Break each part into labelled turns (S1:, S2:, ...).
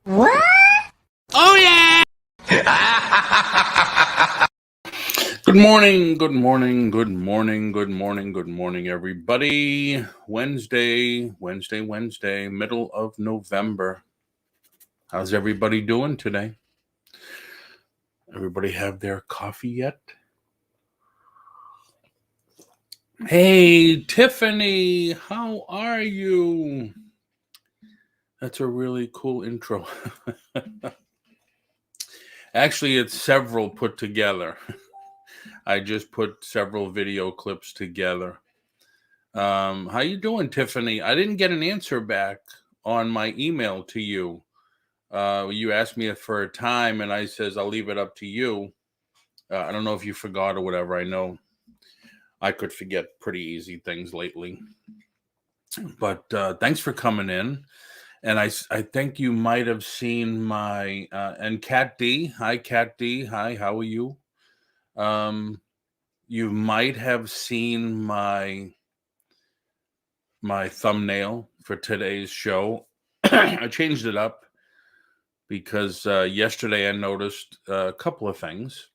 S1: What? Oh, yeah! Good morning, everybody. Wednesday, middle of November. How's everybody doing today? Everybody have their coffee yet? Hey, Tiffany, how are you? That's a really cool intro. Actually, it's several put together. I just put several video clips together. How you doing, Tiffany? I didn't get an answer back on my email to you. You asked me for a time, and I says I'll leave it up to you. I don't know if you forgot or whatever. I know I could forget pretty easy things lately. But thanks for coming in. And I think you might have seen my and Cat D. Hi, Cat D. Hi, how are you? You might have seen my thumbnail for today's show. I changed it up because yesterday I noticed a couple of things.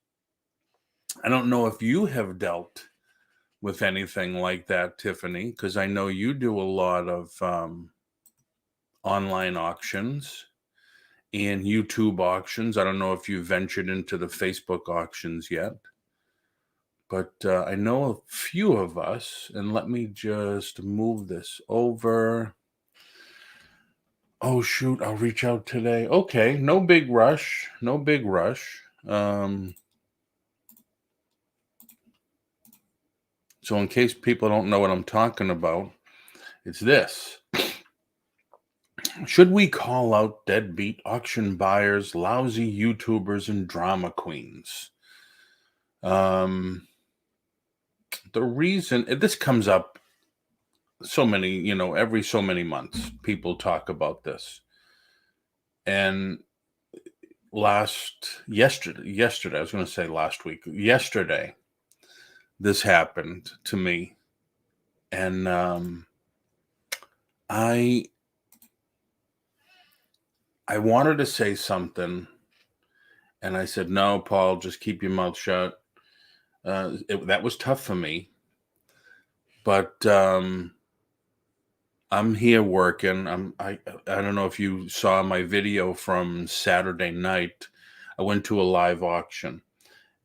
S1: I don't know if you have dealt with anything like that, Tiffany, because I know you do a lot of online auctions and YouTube auctions. I don't know if you've ventured into the Facebook auctions yet, but I know a few of us, and let me just move this over. Oh, shoot, I'll reach out today. Okay, no big rush. So in case people don't know what I'm talking about, it's this. Should we call out deadbeat auction buyers, lousy YouTubers, and drama queens? The reason this comes up so many, every so many months, people talk about this. And yesterday, I was going to say last week, yesterday, this happened to me. And I wanted to say something, and I said, no, Paul, just keep your mouth shut. That was tough for me, but I'm here working. I don't know if you saw my video from Saturday night. I went to a live auction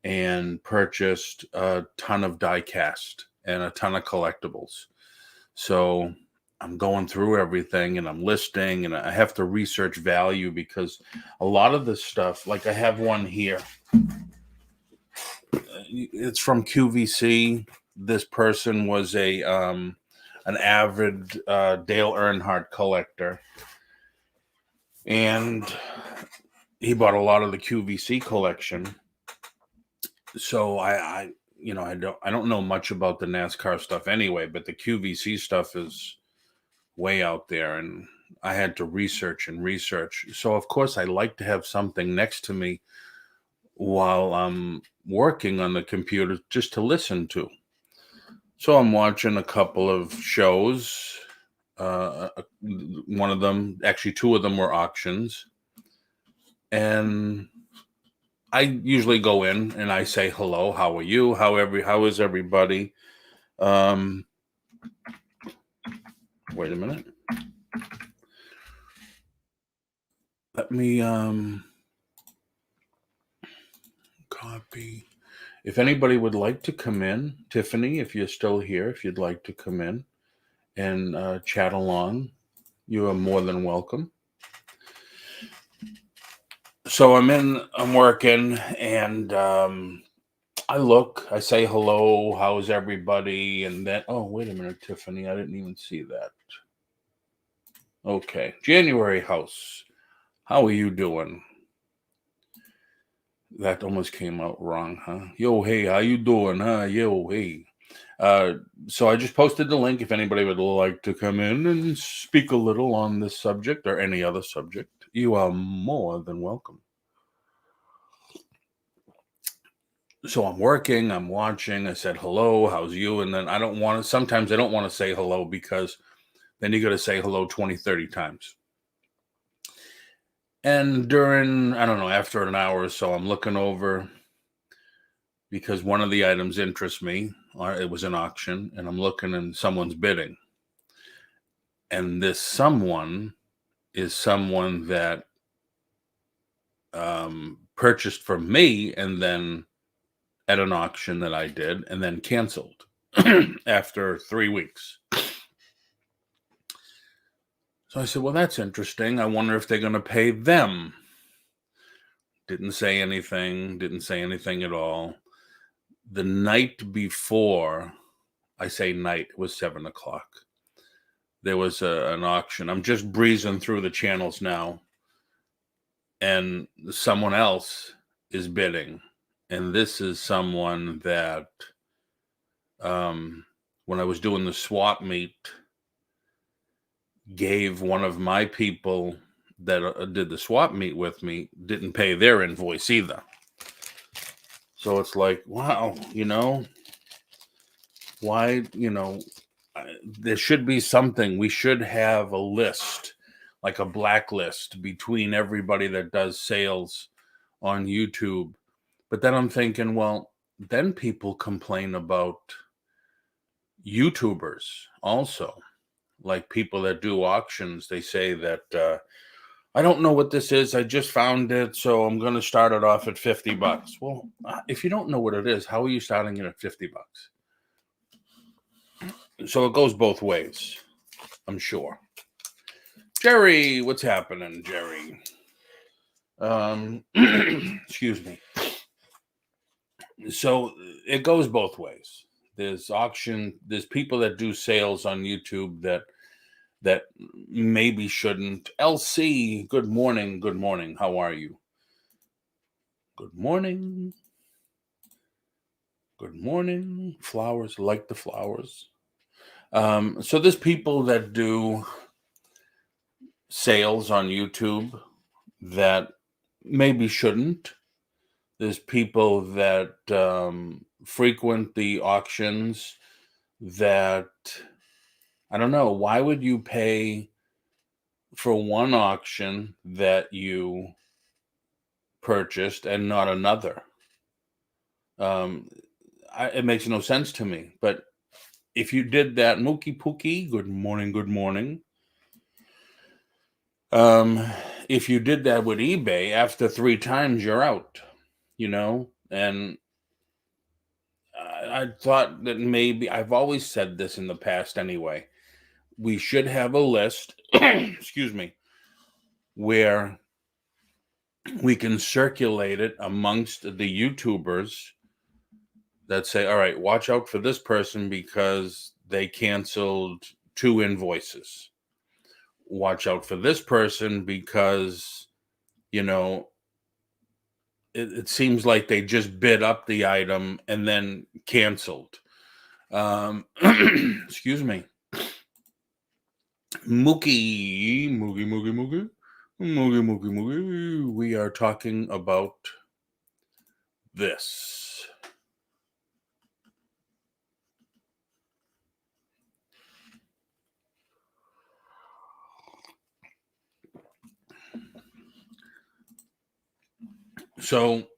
S1: and purchased a ton of die cast and a ton of collectibles. So I'm going through everything and I'm listing, and I have to research value because a lot of this stuff, like I have one here. It's from QVC. This person was an avid Dale Earnhardt collector, and he bought a lot of the QVC collection. So I don't know much about the NASCAR stuff anyway, but the QVC stuff is way out there, and I had to research. So of course I like to have something next to me while I'm working on the computer just to listen to. So I'm watching a couple of shows. One of them, actually two of them, were auctions. And I usually go in and I say, hello, how are you? How is everybody? Wait a minute. Let me copy. If anybody would like to come in, Tiffany, if you're still here, if you'd like to come in and chat along, you are more than welcome. So I'm working, and I say hello, how's everybody? And then, oh, wait a minute, Tiffany, I didn't even see that. Okay, January house, how are you doing? That almost came out wrong, huh? Yo, hey, how you doing, huh? Yo, hey. So I just posted the link if anybody would like to come in and speak a little on this subject or any other subject. You are more than welcome. So I'm working, I'm watching. I said, hello, how's you? And then sometimes I don't want to say hello because then you got to say hello 20, 30 times. And during, I don't know, after an hour or so, I'm looking over because one of the items interests me. It was an auction, and I'm looking and someone's bidding. And this someone is someone that purchased from me and then at an auction that I did and then canceled after 3 weeks. So I said, well, that's interesting. I wonder if they're going to pay them. Didn't say anything at all. The night before, I say night, it was 7:00. There was an auction. I'm just breezing through the channels now, and someone else is bidding. And this is someone that, when I was doing the swap meet, gave one of my people that did the swap meet with me, didn't pay their invoice either. So it's like, wow, why, there should be something. We should have a list, like a blacklist between everybody that does sales on YouTube. But then I'm thinking, well, then people complain about YouTubers also. Like people that do auctions, they say that, I don't know what this is. I just found it, so I'm going to start it off at $50. Well, if you don't know what it is, how are you starting it at $50? So it goes both ways, I'm sure. Jerry, what's happening, Jerry? Excuse me. So it goes both ways. There's people that do sales on YouTube that maybe shouldn't. LC, good morning. Good morning. How are you? Good morning. Good morning. Flowers, like the flowers. So there's people that do sales on YouTube that maybe shouldn't. There's people that frequent the auctions that, I don't know, why would you pay for one auction that you purchased and not another? It makes no sense to me. But if you did that, Mookie Pookie, good morning, good morning. If you did that with eBay, after 3 times, you're out, and I thought that maybe, I've always said this in the past anyway, we should have a list, excuse me, where we can circulate it amongst the YouTubers that say, all right, watch out for this person because they canceled 2 invoices. Watch out for this person because, it seems like they just bid up the item and then canceled. Excuse me. Moogie. We are talking about this. So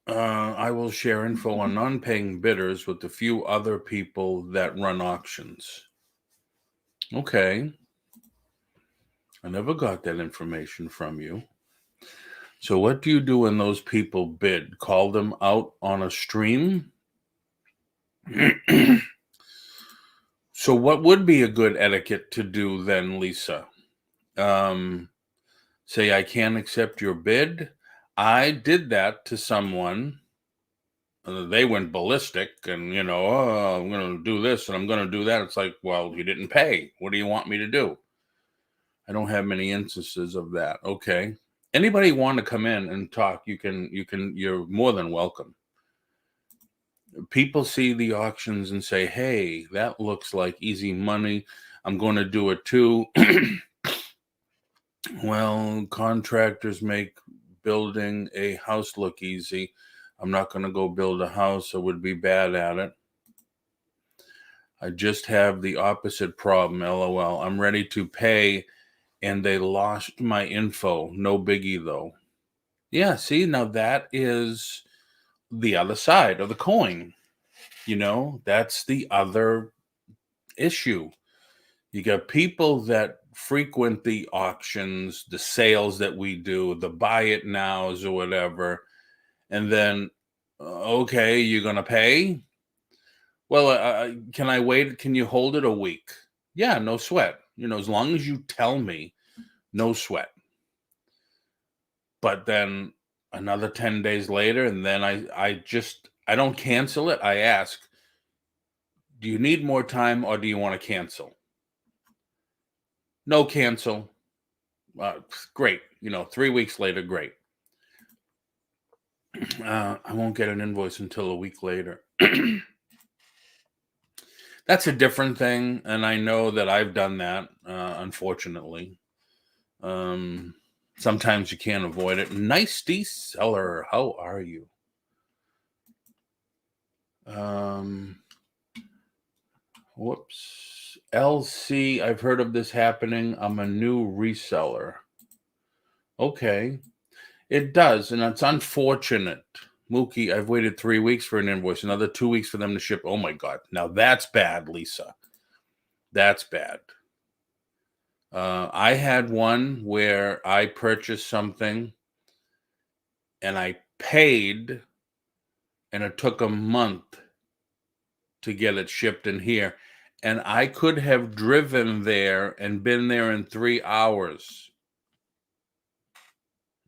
S1: I will share info on non-paying bidders with a few other people that run auctions. Okay. I never got that information from you. So what do you do when those people bid? Call them out on a stream? So what would be a good etiquette to do then, Lisa? Say, I can't accept your bid. I did that to someone. They went ballistic and, oh, I'm going to do this and I'm going to do that. It's like, well, you didn't pay. What do you want me to do? I don't have many instances of that. Okay. Anybody want to come in and talk, you're more than welcome. People see the auctions and say, hey, that looks like easy money. I'm going to do it too. Well, contractors make building a house look easy. I'm not going to go build a house. I would be bad at it. I just have the opposite problem, LOL. I'm ready to pay and they lost my info. No biggie though. Yeah, see, now that is the other side of the coin. That's the other issue. You got people that frequent the auctions, the sales that we do, the buy it nows or whatever. And then, okay, you're going to pay? Well, can I wait? Can you hold it a week? Yeah, no sweat. As long as you tell me, no sweat. But then another 10 days later, and then I don't cancel it. I ask, do you need more time or do you want to cancel? No cancel. Great. 3 weeks later, great. I won't get an invoice until a week later. That's a different thing. And I know that I've done that, unfortunately. Sometimes you can't avoid it. Nice seller. How are you? Whoops. LC, I've heard of this happening. I'm a new reseller. Okay. It does, and it's unfortunate. Mookie, I've waited 3 weeks for an invoice, another 2 weeks for them to ship. Oh my God. Now that's bad, Lisa. That's bad. I had one where I purchased something and I paid, and it took a month to get it shipped in here. And I could have driven there and been there in 3 hours.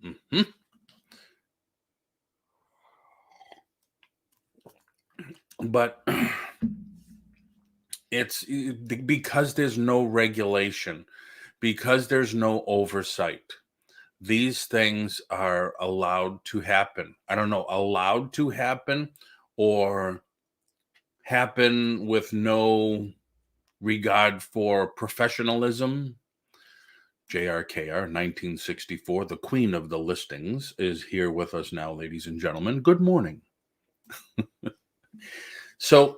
S1: Mm-hmm. But it's because there's no regulation, because there's no oversight. These things are allowed to happen. I don't know, allowed to happen or happen with no regard for professionalism. JRKR 1964, the queen of the listings, is here with us now, ladies and gentlemen. Good morning. So,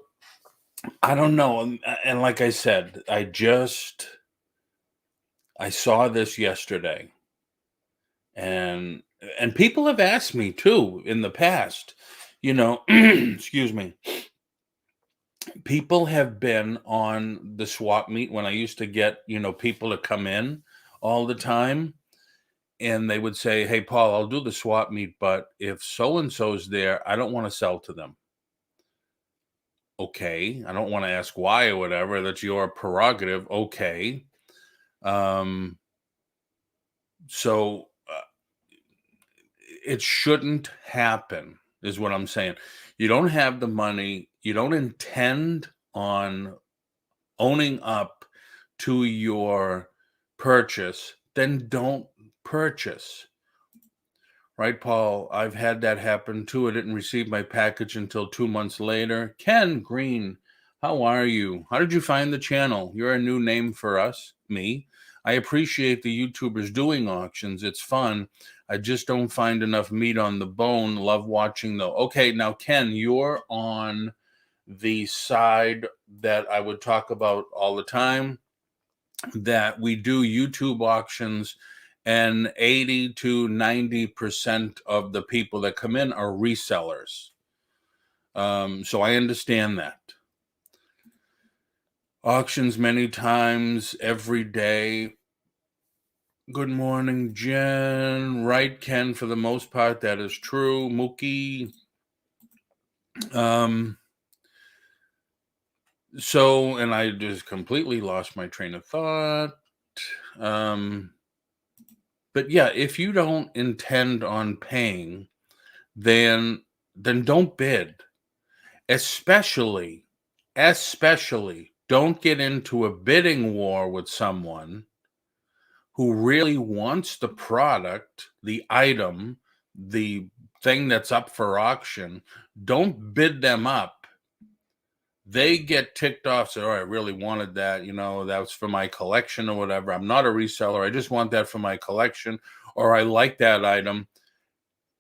S1: I don't know. And like I said, I saw this yesterday. And people have asked me too in the past, excuse me. People have been on the swap meet when I used to get, people to come in all the time. And they would say, hey, Paul, I'll do the swap meet, but if so-and-so's there, I don't want to sell to them. Okay. I don't want to ask why or whatever. That's your prerogative. Okay. So it shouldn't happen, is what I'm saying. You don't have the money. You don't intend on owning up to your purchase, then don't purchase. Right, Paul? I've had that happen too. I didn't receive my package until 2 months later. Ken Green, how are you? How did you find the channel? You're a new name for us, me. I appreciate the YouTubers doing auctions. It's fun. I just don't find enough meat on the bone. Love watching though. Okay, now Ken, you're on the side that I would talk about all the time, that we do YouTube auctions and 80 to 90% of the people that come in are resellers. So I understand that. Auctions many times every day. Good morning, Jen. Right, Ken, for the most part, that is true. Mookie. So, and I just completely lost my train of thought. But yeah, if you don't intend on paying, then don't bid. Especially don't get into a bidding war with someone who really wants the product, the item, the thing that's up for auction. Don't bid them up. They get ticked off, say, oh, I really wanted that, that was for my collection or whatever. I'm not a reseller. I just want that for my collection, or I like that item.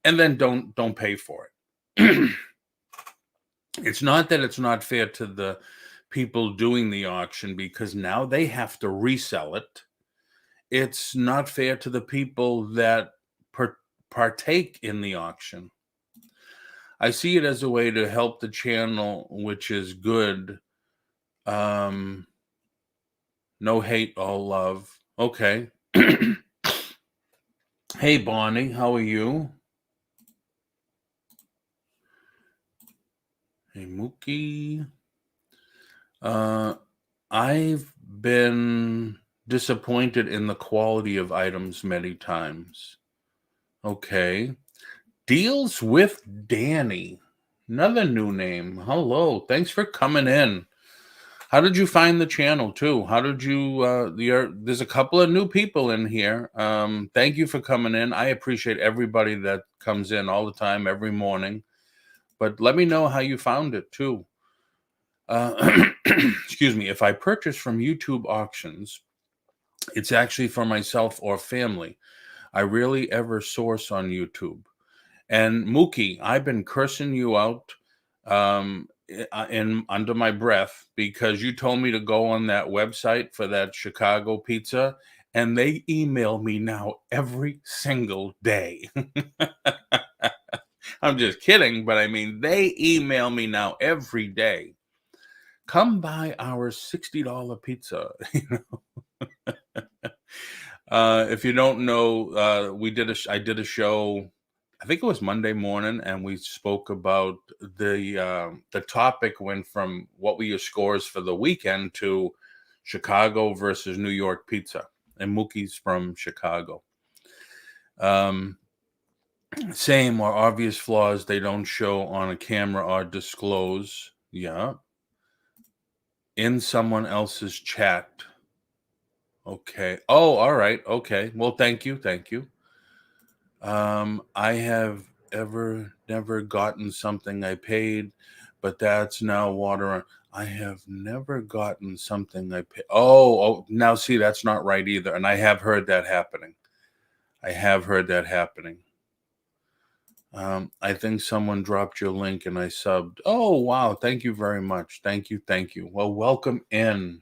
S1: And then don't pay for it. It's not that it's not fair to the people doing the auction because now they have to resell it. It's not fair to the people that partake in the auction. I see it as a way to help the channel, which is good. No hate, all love. Okay. Hey, Bonnie, how are you? Hey, Mookie. I've been disappointed in the quality of items many times. Okay. Deals with Danny. Another new name. Hello. Thanks for coming in. How did you find the channel too? How did you there's a couple of new people in here. Thank you for coming in. I appreciate everybody that comes in all the time, every morning. But let me know how you found it too. Excuse me. If I purchase from YouTube auctions, it's actually for myself or family. I rarely ever source on YouTube. And Mookie, I've been cursing you out in under my breath because you told me to go on that website for that Chicago pizza, and they email me now every single day. I'm just kidding, but I mean they email me now every day. Come buy our $60 pizza. If you don't know, I did a show. I think it was Monday morning, and we spoke about the topic went from what were your scores for the weekend to Chicago versus New York pizza, and Mookie's from Chicago. Same or obvious flaws they don't show on a camera or disclose. Yeah. In someone else's chat. Okay. Oh, all right. Okay. Well, thank you. Thank you. I have never gotten something I paid, but that's now water. I have never gotten something I paid. Oh, now see, that's not right either. And I have heard that happening. I have heard that happening. I think someone dropped your link and I subbed. Oh, wow. Thank you very much. Thank you. Thank you. Well, welcome in.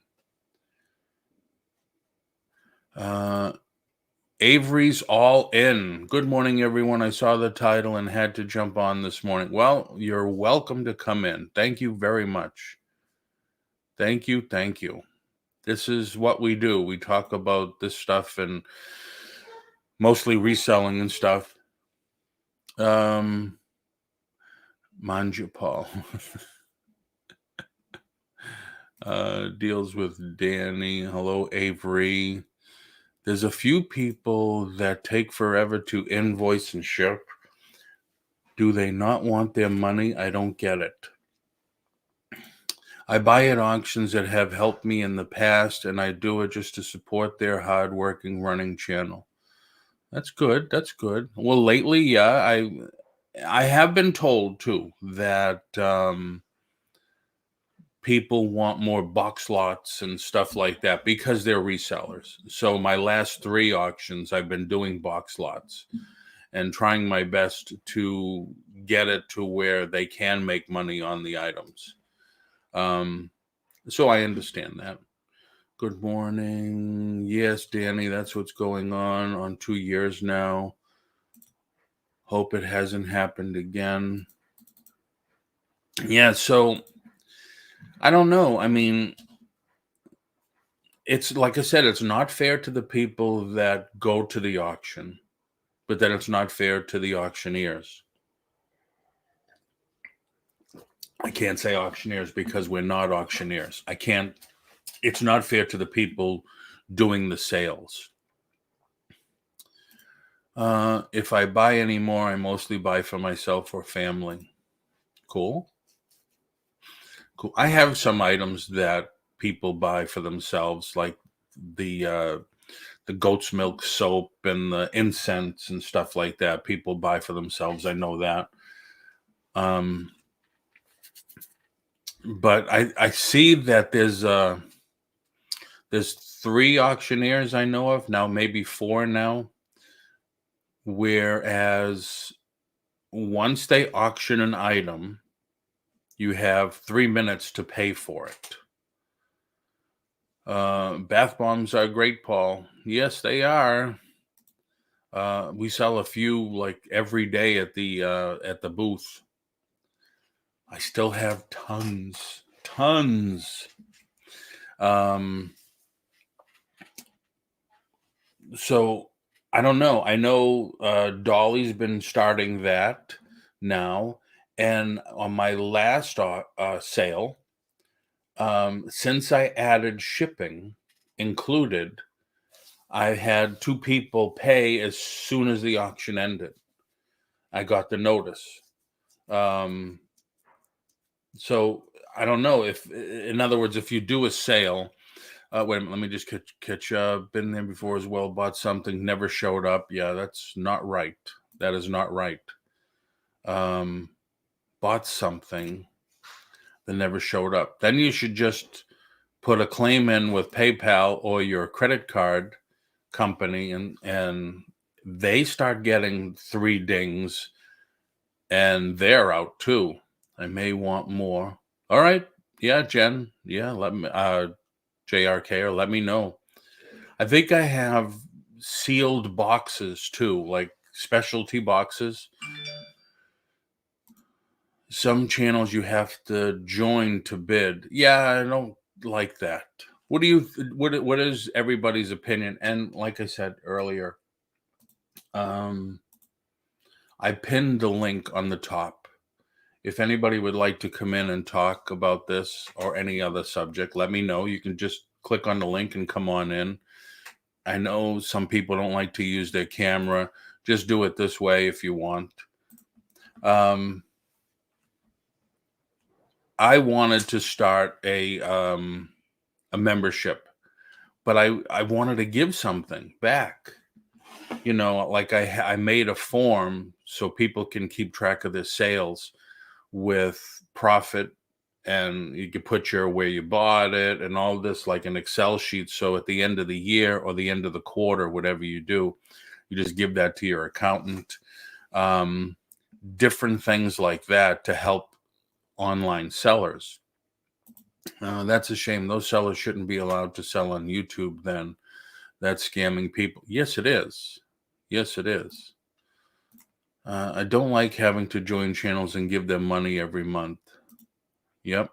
S1: Avery's all in. Good morning, everyone. I saw the title and had to jump on this morning. Well, you're welcome to come in. Thank you very much. Thank you. Thank you. This is what we do. We talk about this stuff and mostly reselling and stuff. Manjapal. Deals with Danny. Hello, Avery. There's a few people that take forever to invoice and ship. Do they not want their money? I don't get it. I buy at auctions that have helped me in the past, and I do it just to support their hardworking running channel. That's good. That's good. Well, lately, yeah, I have been told too that people want more box lots and stuff like that because they're resellers. So my last 3 auctions, I've been doing box lots and trying my best to get it to where they can make money on the items. So I understand that. Good morning. Yes, Danny, that's what's going on 2 years now. Hope it hasn't happened again. Yeah, so I don't know. I mean, it's like I said, it's not fair to the people that go to the auction, but then it's not fair to the auctioneers. I can't say auctioneers because we're not auctioneers. It's not fair to the people doing the sales. If I buy any more, I mostly buy for myself or family. Cool. Cool. I have some items that people buy for themselves, like the goat's milk soap and the incense and stuff like that. People buy for themselves. I know that. But I see that there's 3 auctioneers I know of now, maybe 4 now. Whereas once they auction an item, you have 3 minutes to pay for it. Bath bombs are great, Paul. Yes, they are. We sell a few like every day at the booth. I still have tons. So I don't know. I know Dolly's been starting that now, and on my last sale, since I added shipping included, I had 2 people pay as soon as the auction ended. I got the notice. So I don't know if, in other words, if you do a sale, wait a minute, let me just catch up. Been there before as well, bought something, never showed up. Yeah, that's not right. That is not right. Bought something that never showed up. Then you should just put a claim in with PayPal or your credit card company, and they start getting 3 dings, and they're out too. I may want more. All right. Yeah, Jen. Yeah, let me JRK, or let me know. I think I have sealed boxes too, like specialty boxes. Some channels you have to join to bid. Yeah, I don't like that. What is everybody's opinion? And like I said earlier, I pinned the link on the top. If anybody would like to come in and talk about this or any other subject, let me know. You can just click on the link and come on in. I know some people don't like to use their camera. Just do it this way if you want. I wanted to start a membership, but I wanted to give something back. You know, like I made a form so people can keep track of their sales with profit, and you can put where you bought it and all this, like an Excel sheet. So at the end of the year or the end of the quarter, whatever you do, you just give that to your accountant. Different things like that to help online sellers. That's a shame. Those sellers shouldn't be allowed to sell on YouTube then. That's scamming people. Yes, it is. Yes, it is. I don't like having to join channels and give them money every month. Yep.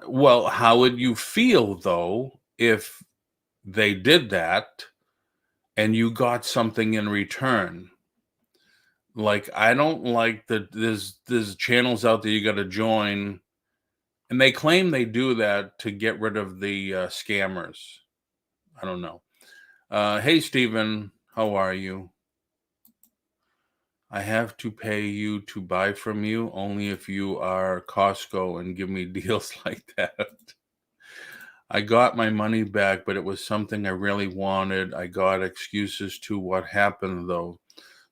S1: Well, how would you feel, though, if they did that and you got something in return? Like, I don't like that there's channels out there you got to join, and they claim they do that to get rid of the scammers. I don't know. Hey, Stephen, how are you? I have to pay you to buy from you only if you are Costco and give me deals like that. I got my money back, but it was something I really wanted. I got excuses to what happened, though,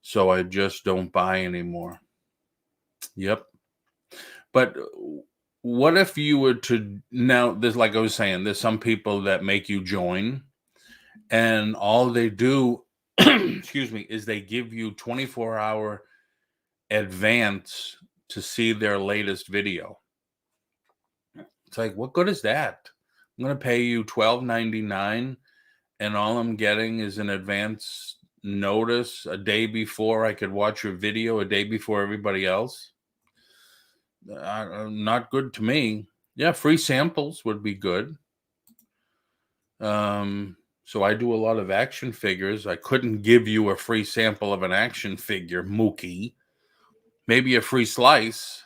S1: so I just don't buy anymore. Yep. But what if you were to, now, there's, like I was saying, there's some people that make you join, and all they do, excuse me, is they give you 24-hour advance to see their latest video. It's like, what good is that? I'm going to pay you $12.99, and all I'm getting is an advance notice a day before I could watch your video, a day before everybody else. Not good to me. Yeah, free samples would be good. So I do a lot of action figures. I couldn't give you a free sample of an action figure, Mookie. Maybe a free slice.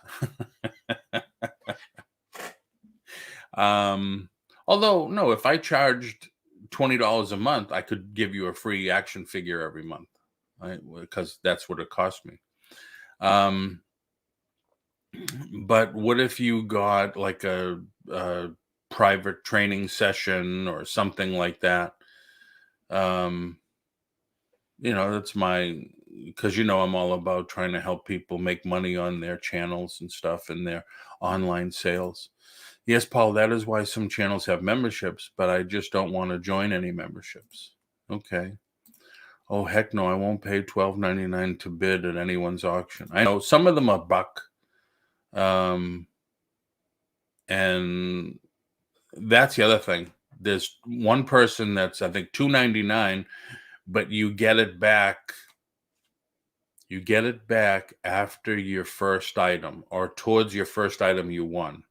S1: Although, no, if I charged $20 a month, I could give you a free action figure every month, right? Because that's what it cost me. But what if you got like a private training session or something like that? That's because I'm all about trying to help people make money on their channels and stuff and their online sales. Yes, Paul, that is why some channels have memberships, but I just don't want to join any memberships. Okay. Oh, heck no, I won't pay $12.99 to bid at anyone's auction. I know some of them are buck. And that's the other thing. There's one person that's, I think, $2.99, but you get it back. You get it back after your first item or towards your first item you won.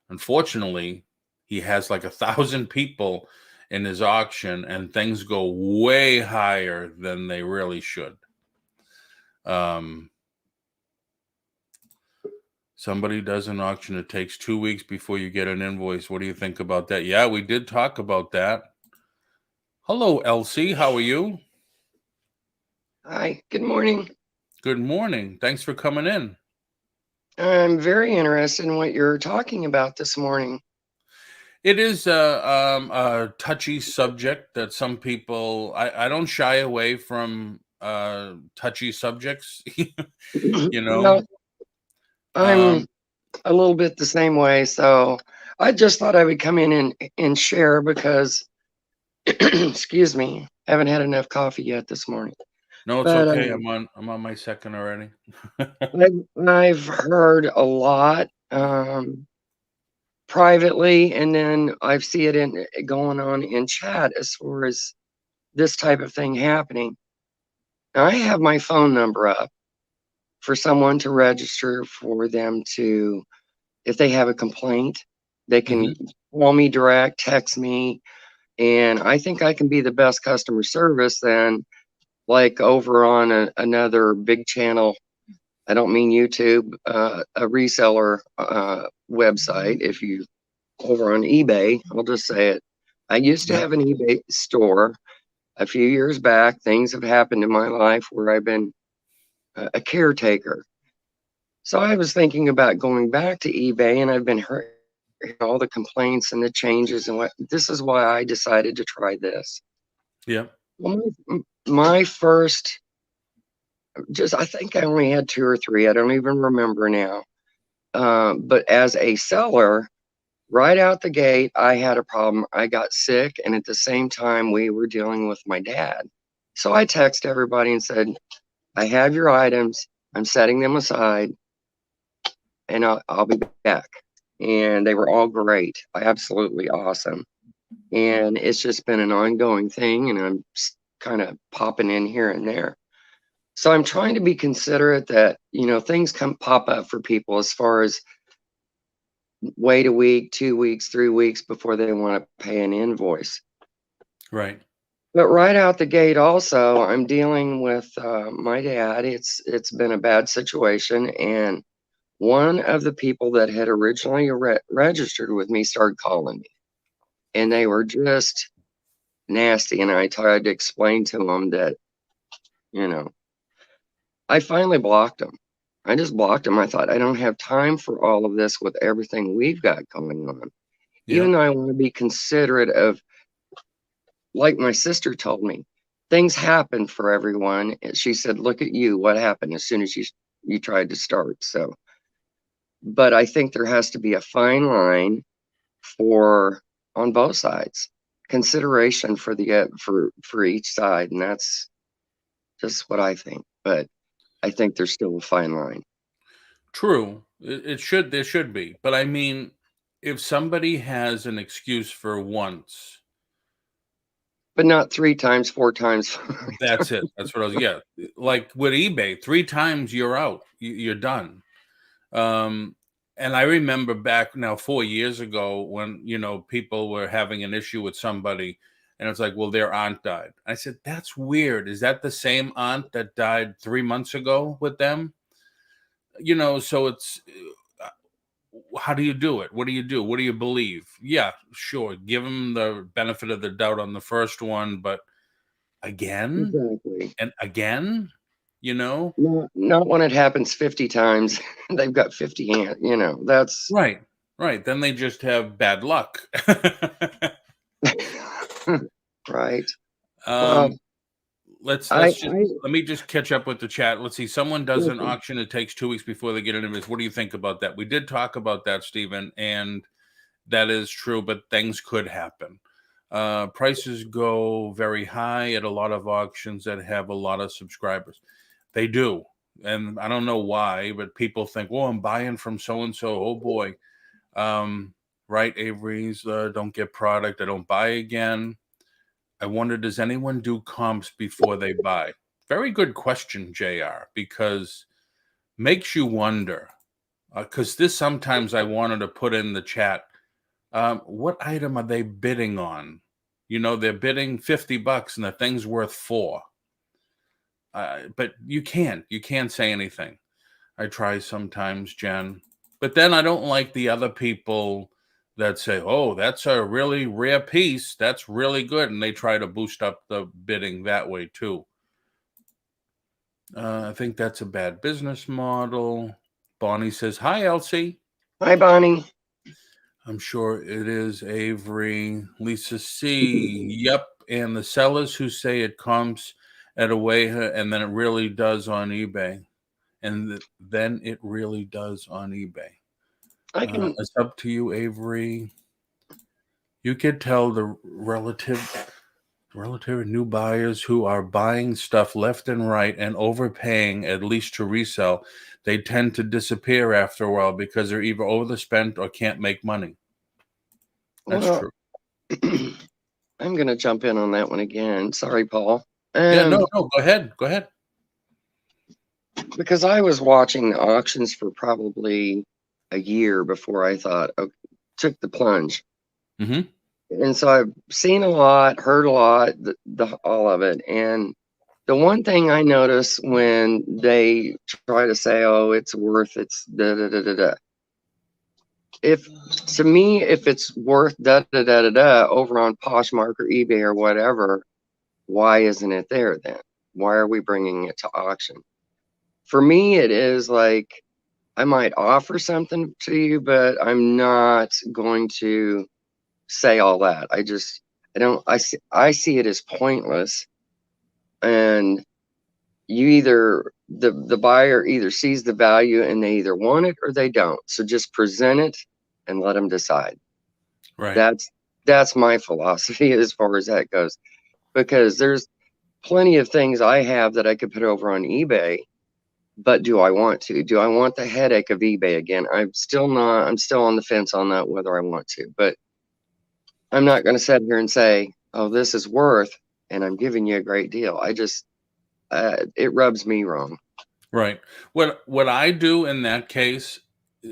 S1: Unfortunately, he has like 1,000 people in his auction, and things go way higher than they really should. Somebody does an auction, it takes 2 weeks before you get an invoice. What do you think about that? Yeah, we did talk about that. Hello, Elsie. How are you?
S2: Hi, good morning.
S1: Good morning. Thanks for coming in.
S2: I'm very interested in what you're talking about this morning.
S1: It is a touchy subject that some people, I don't shy away from touchy subjects, you know.
S2: Well, I'm
S1: Um,
S2: a little bit the same way, so I just thought I would come in and share because, excuse me, haven't had enough coffee yet this morning.
S1: no, it's
S2: But
S1: okay. I'm on my second already.
S2: I've heard a lot privately, and then I see it in going on in chat as far as this type of thing happening. Now, I have my phone number up for someone to register for them to, if they have a complaint, they can
S1: Hmm.
S2: call me direct, text me, and I think I can be the best customer service than like over on another big channel. I don't mean YouTube, a reseller website. If you over on eBay, I'll just say it. I used to
S1: Yep.
S2: have an eBay store a few years back. Things have happened in my life where I've been a caretaker. So I was thinking about going back to eBay, and I've been hearing all the complaints and the changes, and what this is why I decided to try this.
S1: Yep.
S2: Well, my first, just I think I only had two or three. I don't even remember now. But as a seller, right out the gate, I had a problem. I got sick, and at the same time, we were dealing with my dad. So I texted everybody and said, "I have your items. I'm setting them aside, and I'll be back." And they were all great, absolutely awesome. And it's just been an ongoing thing, and I'm kind of popping in here and there. So I'm trying to be considerate that, things come pop up for people as far as wait a week, 2 weeks, 3 weeks before they want to pay an invoice.
S1: Right.
S2: But right out the gate, also, I'm dealing with my dad. It's been a bad situation, and one of the people that had originally registered with me started calling me, and they were just nasty. And I tried to explain to them that, you know, I finally blocked them. I just blocked them. I thought I don't have time for all of this with everything we've got going on. Even
S1: Yep.
S2: though I want to be considerate of, like my sister told me, things happen for everyone. And she said, "Look at you. What happened as soon as you tried to start?" So, but I think there has to be a fine line for on both sides, consideration for the for each side, and that's just what I think. But I think there's still a fine line.
S1: True. It should, there should be. But I mean, if somebody has an excuse for once,
S2: But not three times, four times.
S1: that's it. That's what I was, yeah. Like with eBay, 3 times you're out. You're done. Um, and I remember back now 4 years ago when, people were having an issue with somebody, and it's like, well, their aunt died. I said, that's weird. Is that the same aunt that died 3 months ago with them? So it's, how do you do it? What do you do? What do you believe? Yeah, sure. Give them the benefit of the doubt on the first one, but again
S2: Exactly.
S1: and again, you know?
S2: Not when it happens 50 times. They've got 50 hands, that's
S1: Right, right. Then they just have bad luck.
S2: right. Well,
S1: um, let's
S2: I,
S1: let's just
S2: I,
S1: let me just catch up with the chat. Let's see. Someone does an
S2: okay.
S1: auction. It takes 2 weeks before they get an invoice. What do you think about that? We did talk about that, Stephen, and that is true, but things could happen. Prices go very high at a lot of auctions that have a lot of subscribers. They do. And I don't know why, but people think, well, I'm buying from so-and-so. Oh boy. Right, Avery's don't get product. I don't buy again. I wonder, does anyone do comps before they buy? Very good question, JR, because makes you wonder. Because this sometimes I wanted to put in the chat. What item are they bidding on? You know, they're bidding $50 and the thing's worth $4. But you can't say anything. I try sometimes, Jen. But then I don't like the other people that say, oh, that's a really rare piece. That's really good. And they try to boost up the bidding that way too. I think that's a bad business model. Bonnie says, hi, Elsie.
S2: Hi, Bonnie.
S1: I'm sure it is, Avery. Lisa C. Yep. And the sellers who say it comes at a way and then it really does on eBay. And then it really does on eBay. It's up to you, Avery. You could tell the relative new buyers who are buying stuff left and right and overpaying, at least to resell, they tend to disappear after a while because they're either overspent or can't make money. That's true.
S2: I'm going to jump in on that one again. Sorry, Paul.
S1: Yeah, no, go ahead. Go ahead.
S2: Because I was watching the auctions for probably a year before I thought, took the plunge.
S1: Mm-hmm.
S2: And so I've seen a lot, heard a lot, all of it. And the one thing I notice when they try to say, oh, it's worth, it's da da da da da. If to me, if it's worth da da da da da over on Poshmark or eBay or whatever, why isn't it there then? Why are we bringing it to auction? For me, it is like, I might offer something to you, but I'm not going to say all that. I see it as pointless. And you either, the buyer either sees the value and they either want it or they don't. So just present it and let them decide.
S1: Right.
S2: That's my philosophy as far as that goes, because there's plenty of things I have that I could put over on eBay. But do I want to? Do I want the headache of eBay again? I'm still on the fence on that, whether I want to. But I'm not going to sit here and say, oh, this is worth, and I'm giving you a great deal. It rubs me wrong.
S1: Right. What I do in that case,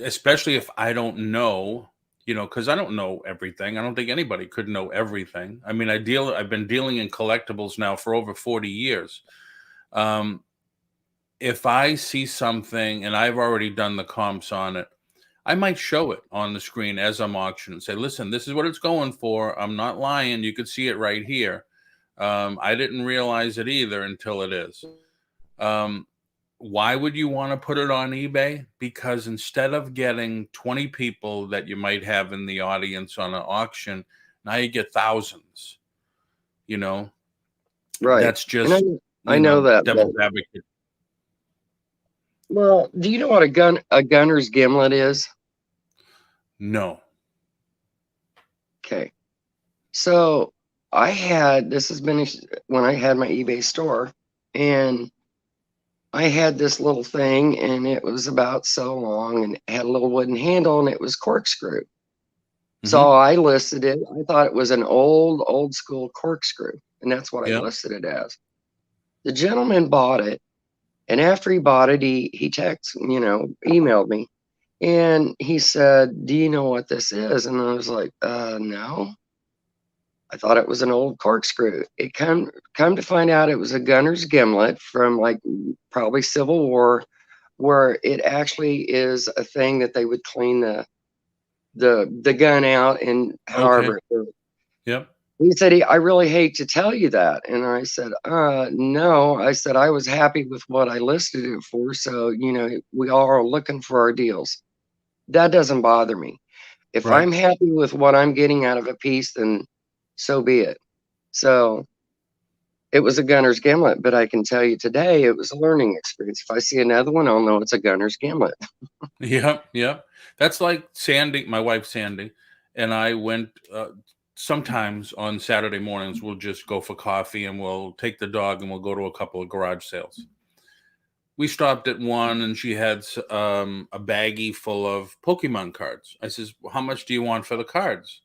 S1: especially if I don't know, because I don't know everything. I don't think anybody could know everything. I mean, I've been dealing in collectibles now for over 40 years. If I see something and I've already done the comps on it, I might show it on the screen as I'm auctioning and say, listen, this is what it's going for. I'm not lying. You could see it right here. I didn't realize it either until it is. Why would you want to put it on eBay? Because instead of getting 20 people that you might have in the audience on an auction, now you get thousands,
S2: Right.
S1: That's just,
S2: I know that.
S1: Devil's advocate.
S2: Well, do you know what a gunner's gimlet is?
S1: No.
S2: Okay. So this has been when I had my eBay store, and I had this little thing, and it was about so long, and it had a little wooden handle, and it was corkscrew. Mm-hmm. So I listed it. I thought it was an old school corkscrew, and that's what I listed it as. The gentleman bought it, and after he bought it, he emailed me, and he said, "Do you know what this is?" And I was like, "No." I thought it was an old corkscrew. It come to find out it was a gunner's gimlet from like probably Civil War, where it actually is a thing that they would clean the gun out and however.
S1: Okay. Yep.
S2: He said, I really hate to tell you that. And I said, no. I said, I was happy with what I listed it for. So, we all are looking for our deals. That doesn't bother me. If I'm happy with what I'm getting out of a piece, then so be it. So it was a gunner's gimlet, but I can tell you today it was a learning experience. If I see another one, I'll know it's a gunner's gimlet.
S1: Yep. That's like Sandy, my wife Sandy, and I went sometimes on Saturday mornings, we'll just go for coffee and we'll take the dog and we'll go to a couple of garage sales. We stopped at one and she had a baggie full of Pokemon cards. I says, well, how much do you want for the cards?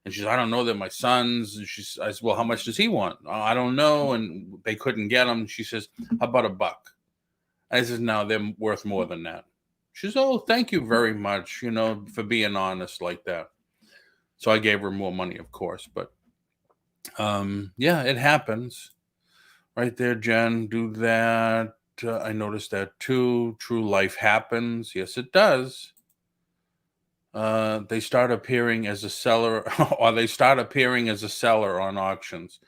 S1: And she says, I don't know, they're my son's. And I said, well, how much does he want? "Oh, I don't know. And they couldn't get them. She says, how about $1? I says, no, they're worth more than that. She says, oh, thank you very much, for being honest like that. So I gave her more money, of course. But yeah, it happens. Right there, Jen, do that. I noticed that too. True life happens. Yes, it does. They start appearing as a seller, or they start appearing as a seller on auctions.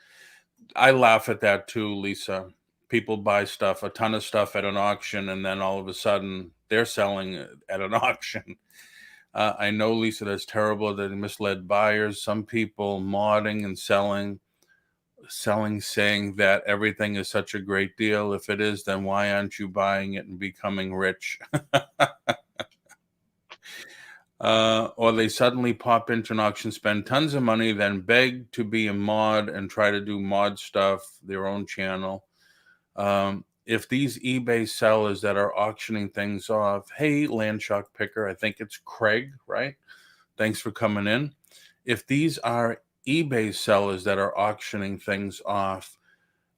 S1: I laugh at that too, Lisa. People buy stuff, a ton of stuff at an auction, and then all of a sudden they're selling it at an auction. I know, Lisa, that's terrible. That misled buyers. Some people modding and selling, saying that everything is such a great deal. If it is, then why aren't you buying it and becoming rich? Or they suddenly pop into an auction, spend tons of money, then beg to be a mod and try to do mod stuff, their own channel. If these eBay sellers that are auctioning things off, hey, Landshark Picker, I think it's Craig, right? Thanks for coming in. If these are eBay sellers that are auctioning things off,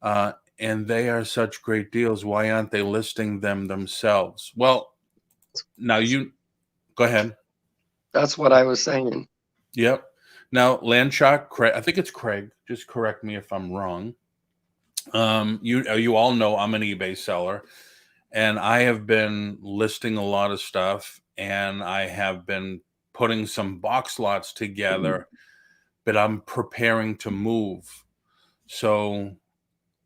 S1: and they are such great deals, why aren't they listing them themselves? Well, now you go ahead.
S2: That's what I was saying.
S1: Yep. Now, Landshark, Craig, I think it's Craig. Just correct me if I'm wrong. You all know I'm an eBay seller, and I have been listing a lot of stuff, and I have been putting some box lots together, but I'm preparing to move. So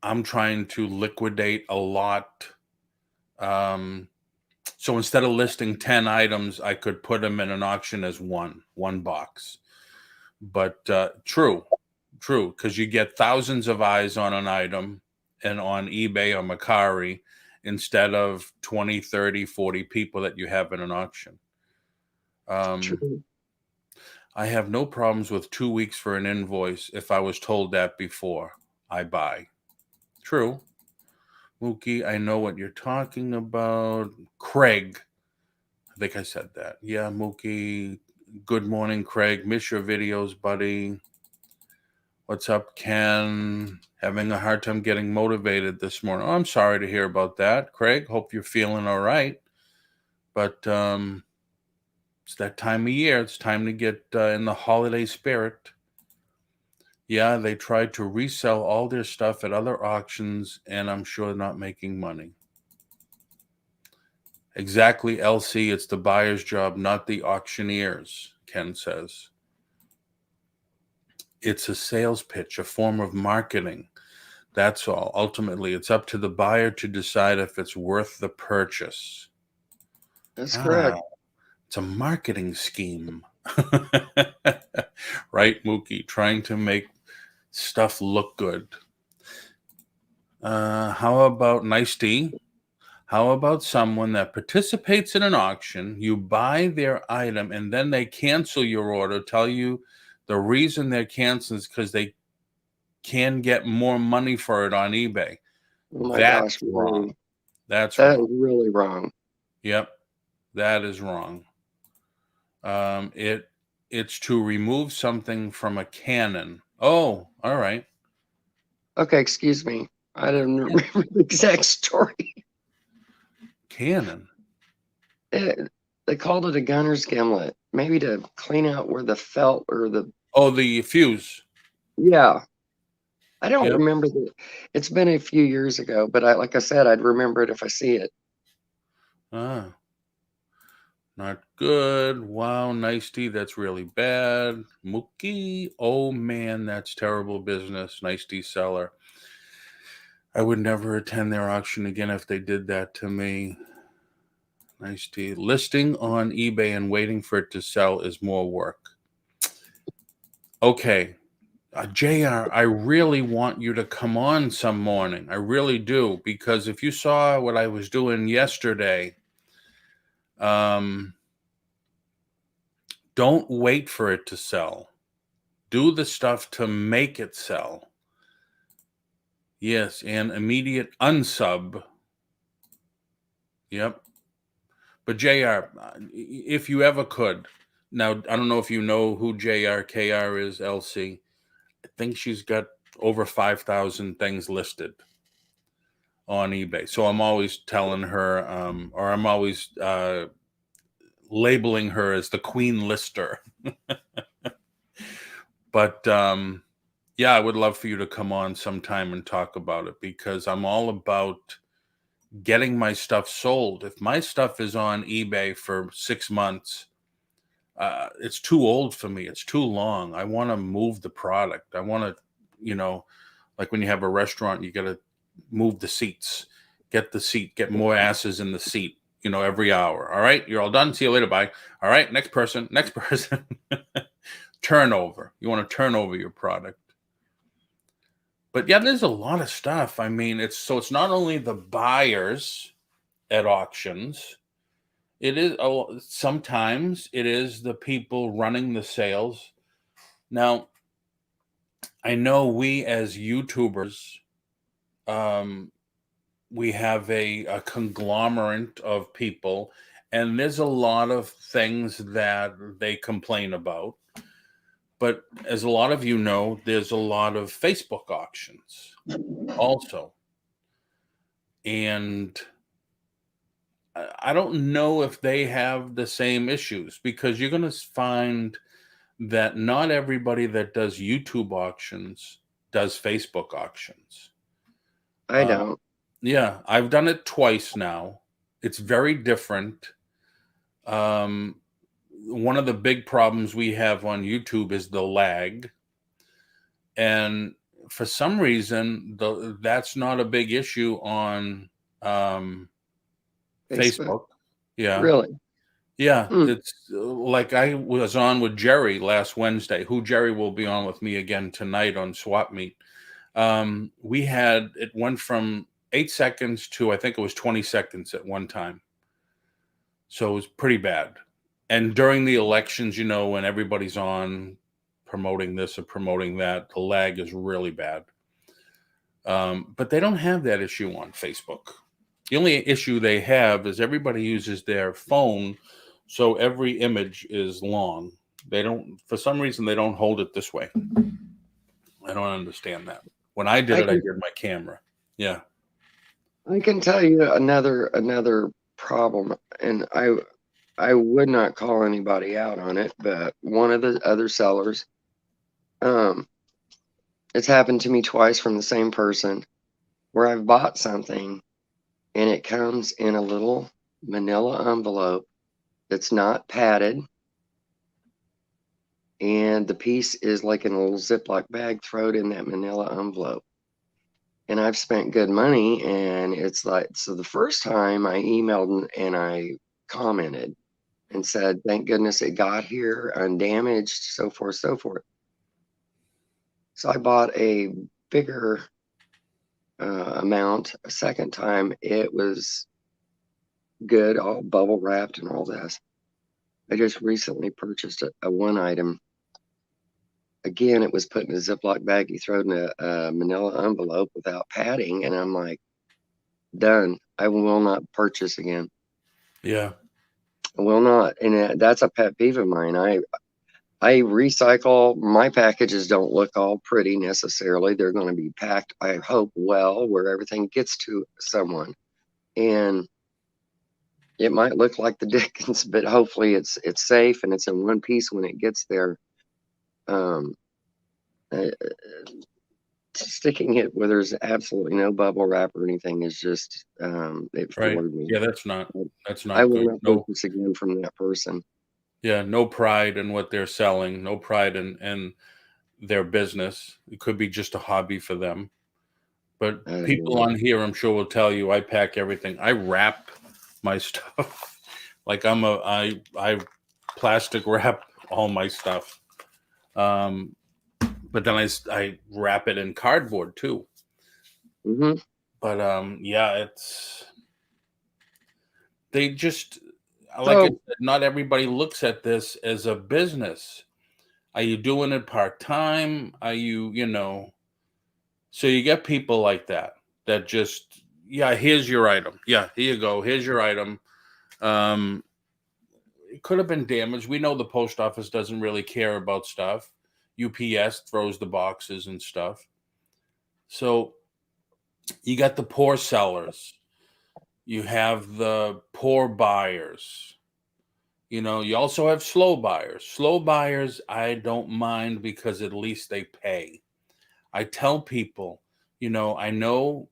S1: I'm trying to liquidate a lot. So instead of listing 10 items, I could put them in an auction as one box. But true, because you get thousands of eyes on an item and on eBay or Mercari instead of 20, 30, 40 people that you have in an auction.
S2: True.
S1: I have no problems with 2 weeks for an invoice. If I was told that before, I buy. True. Mookie, I know what you're talking about. Craig, I think I said that. Yeah, Mookie. Good morning, Craig. Miss your videos, buddy. What's up, Ken? Having a hard time getting motivated this morning. Oh, I'm sorry to hear about that, Craig. Hope you're feeling all right. But it's that time of year. It's time to get in the holiday spirit. Yeah, they tried to resell all their stuff at other auctions, and I'm sure not making money. Exactly, LC. It's the buyer's job, not the auctioneer's, Ken says. It's a sales pitch, a form of marketing. That's all. Ultimately, it's up to the buyer to decide if it's worth the purchase.
S2: That's correct.
S1: It's a marketing scheme. Right, Mookie? Trying to make stuff look good. How about Nice D? How about someone that participates in an auction, you buy their item, and then they cancel your order, tell you the reason they're canceling is because they can get more money for it on eBay.
S2: Oh my
S1: That's
S2: gosh,
S1: wrong.
S2: really.
S1: That's
S2: That
S1: wrong.
S2: is really wrong.
S1: Yep, that is wrong. It's to remove something from a canon. Oh, all right.
S2: Okay, excuse me. I don't remember the exact story.
S1: Canon.
S2: They called it a gunner's gimlet, maybe to clean out where the felt or the.
S1: Oh, the fuse.
S2: Yeah. I don't
S1: Yep.
S2: remember it's been a few years ago, but like I said, I'd remember it if I see it.
S1: Ah, not good. Wow, Nice D. That's really bad. Mookie. Oh man, that's terrible business. Nice D seller. I would never attend their auction again if they did that to me. Nice D. Listing on eBay and waiting for it to sell is more work. Okay. JR, I really want you to come on some morning. I really do. Because if you saw what I was doing yesterday, don't wait for it to sell. Do the stuff to make it sell. Yes, and immediate unsub. Yep. But JR, if you ever could, now I don't know if you know who JRKR is, LC. I think she's got over 5,000 things listed on eBay. So I'm always telling her, or I'm always labeling her as the queen lister. But yeah, I would love for you to come on sometime and talk about it, because I'm all about getting my stuff sold. If my stuff is on eBay for 6 months, it's too old for me. It's too long. I want to move the product. I want to, like when you have a restaurant, you got to move the seats, get more asses in the seat, every hour. All right, you're all done. See you later. Bye. All right, next person. Turnover. You want to turn over your product. But yeah, there's a lot of stuff. I mean, it's not only the buyers at auctions. It is sometimes it is the people running the sales. Now, I know we as YouTubers, we have a conglomerate of people, and there's a lot of things that they complain about. But as a lot of you know, there's a lot of Facebook auctions also. And I don't know if they have the same issues, because you're going to find that not everybody that does YouTube auctions does Facebook auctions.
S2: I don't.
S1: Yeah, I've done it twice now. It's very different. One of the big problems we have on YouTube is the lag. And for some reason, that's not a big issue on Facebook. Yeah.
S2: Really?
S1: Yeah. It's like I was on with Jerry last Wednesday, who Jerry will be on with me again tonight on Swap Meet. It went from 8 seconds to, I think it was 20 seconds at one time. So it was pretty bad. And during the elections, when everybody's on promoting this or promoting that, the lag is really bad. But they don't have that issue on Facebook. The only issue they have is everybody uses their phone, so every image is long. For some reason, they don't hold it this way. I don't understand that. When I did I did my camera. Yeah.
S2: I can tell you another problem, and I would not call anybody out on it, but one of the other sellers, it's happened to me twice from the same person, where I've bought something and it comes in a little manila envelope that's not padded, and the piece is like in a little Ziploc bag thrown in that manila envelope. And I've spent good money, and it's like, so the first time I emailed and I commented and said, thank goodness it got here undamaged, so forth, so forth. So I bought a bigger amount a second time. It was good, all bubble wrapped and all this. I just recently purchased a one item. Again, it was put in a Ziploc bag. You throw it in a manila envelope without padding, and I'm like, done. I will not purchase again.
S1: Yeah.
S2: I will not. And that's a pet peeve of mine. I recycle. My packages don't look all pretty necessarily. They're going to be packed, I hope, well, where everything gets to someone. And it might look like the Dickens, but hopefully it's safe and it's in one piece when it gets there. Sticking it where there's absolutely no bubble wrap or anything is just it floored me.
S1: Yeah, that's not
S2: I will
S1: good.
S2: not purchase again from that person.
S1: Yeah, no pride in what they're selling, no pride in their business. It could be just a hobby for them. But people on here, I'm sure, will tell you I pack everything. I wrap my stuff like I plastic wrap all my stuff. But then I wrap it in cardboard too.
S2: Mm-hmm.
S1: But yeah, they just, like I said, not everybody looks at this as a business. Are you doing it part-time? Are you, so you get people like that just, yeah, here's your item. Yeah, here you go. Here's your item. It could have been damaged. We know the post office doesn't really care about stuff. UPS throws the boxes and stuff. So you got the poor sellers. You have the poor buyers. You also have slow buyers. Slow buyers, I don't mind because at least they pay. I tell people, I know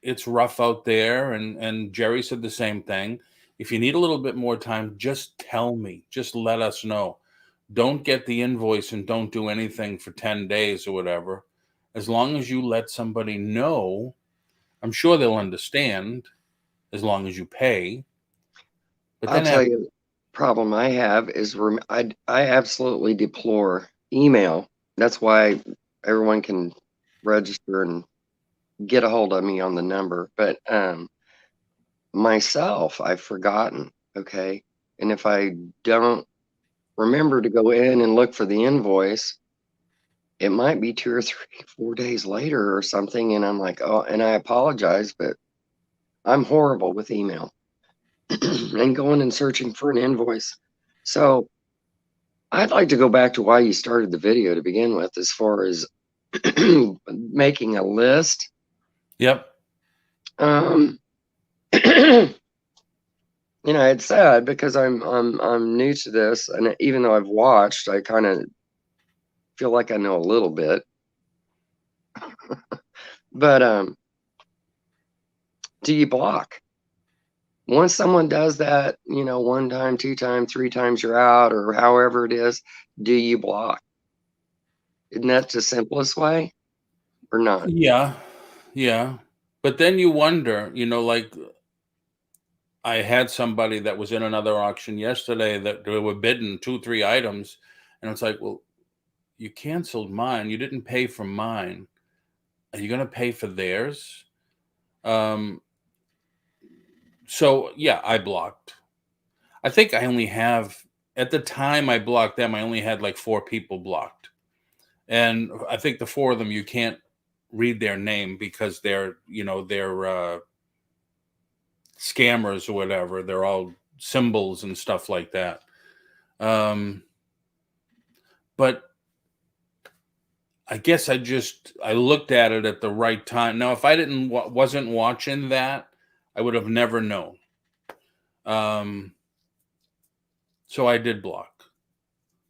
S1: it's rough out there, and Jerry said the same thing. If you need a little bit more time, just tell me. Just let us know. Don't get the invoice and don't do anything for 10 days or whatever. As long as you let somebody know, I'm sure they'll understand as long as you pay. But
S2: I'll
S1: then
S2: tell you, the problem I have is I absolutely deplore email. That's why everyone can register and get a hold of me on the number. But myself, I've forgotten. Okay. And if I don't remember to go in and look for the invoice, it might be 2 or 3, 4 days later or something. And I'm like, oh, and I apologize, but I'm horrible with email and going and searching for an invoice. So I'd like to go back to why you started the video to begin with, as far as making a list.
S1: Yep.
S2: It's sad because I'm new to this, and even though I've watched, I kind of feel like I know a little bit. But do you block? Once someone does that, 1 time, 2 times, 3 times, you're out, or however it is, do you block? Isn't that the simplest way, or not?
S1: Yeah. Yeah. But then you wonder, like I had somebody that was in another auction yesterday that they were bidding 2, 3 items. And it's like, well, you canceled mine. You didn't pay for mine. Are you going to pay for theirs? So yeah, I blocked. I think I only have, at the time I blocked them, I only had like 4 people blocked. And I think the 4 of them, you can't read their name because they're scammers or whatever. They're all symbols and stuff like that. But I guess I looked at it at the right time. Now, if I wasn't watching that, I would have never known. So I did block.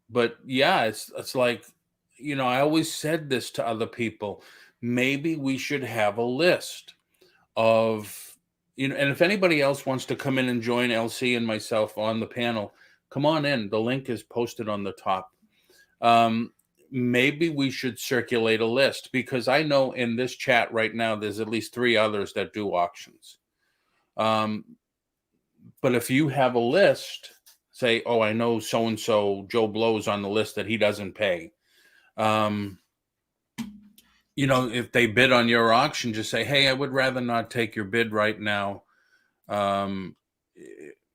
S1: But yeah, it's like, I always said this to other people. Maybe we should have a list of, and if anybody else wants to come in and join LC and myself on the panel, come on in. The link is posted on the top. Maybe we should circulate a list, because I know in this chat right now, there's at least 3 others that do auctions. But if you have a list, say, oh, I know so-and-so Joe Blow's on the list that he doesn't pay. If they bid on your auction, just say, hey, I would rather not take your bid right now. Well,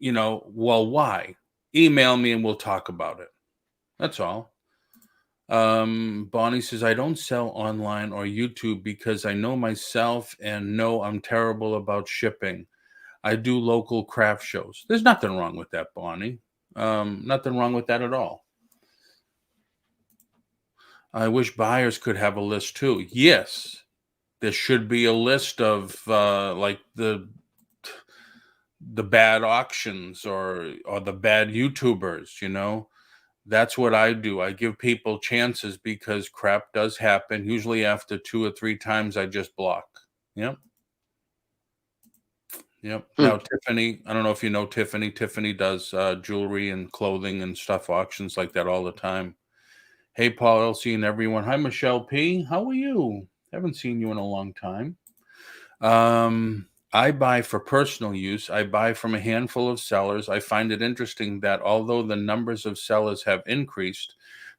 S1: why? Email me and we'll talk about it. That's all. Bonnie says, I don't sell online or YouTube because I know myself and know I'm terrible about shipping. I do local craft shows. There's nothing wrong with that, Bonnie. Nothing wrong with that at all. I wish buyers could have a list too. Yes, there should be a list of like the bad auctions or the bad YouTubers. That's what I do. I give people chances because crap does happen. Usually after 2 or 3 times, I just block. Yep. Now, Tiffany, I don't know if you know Tiffany. Tiffany does jewelry and clothing and stuff, auctions like that all the time. Hey, Paul, Elsie, and everyone. Hi, Michelle P. How are you? Haven't seen you in a long time. I buy for personal use. I buy from a handful of sellers. I find it interesting that although the numbers of sellers have increased,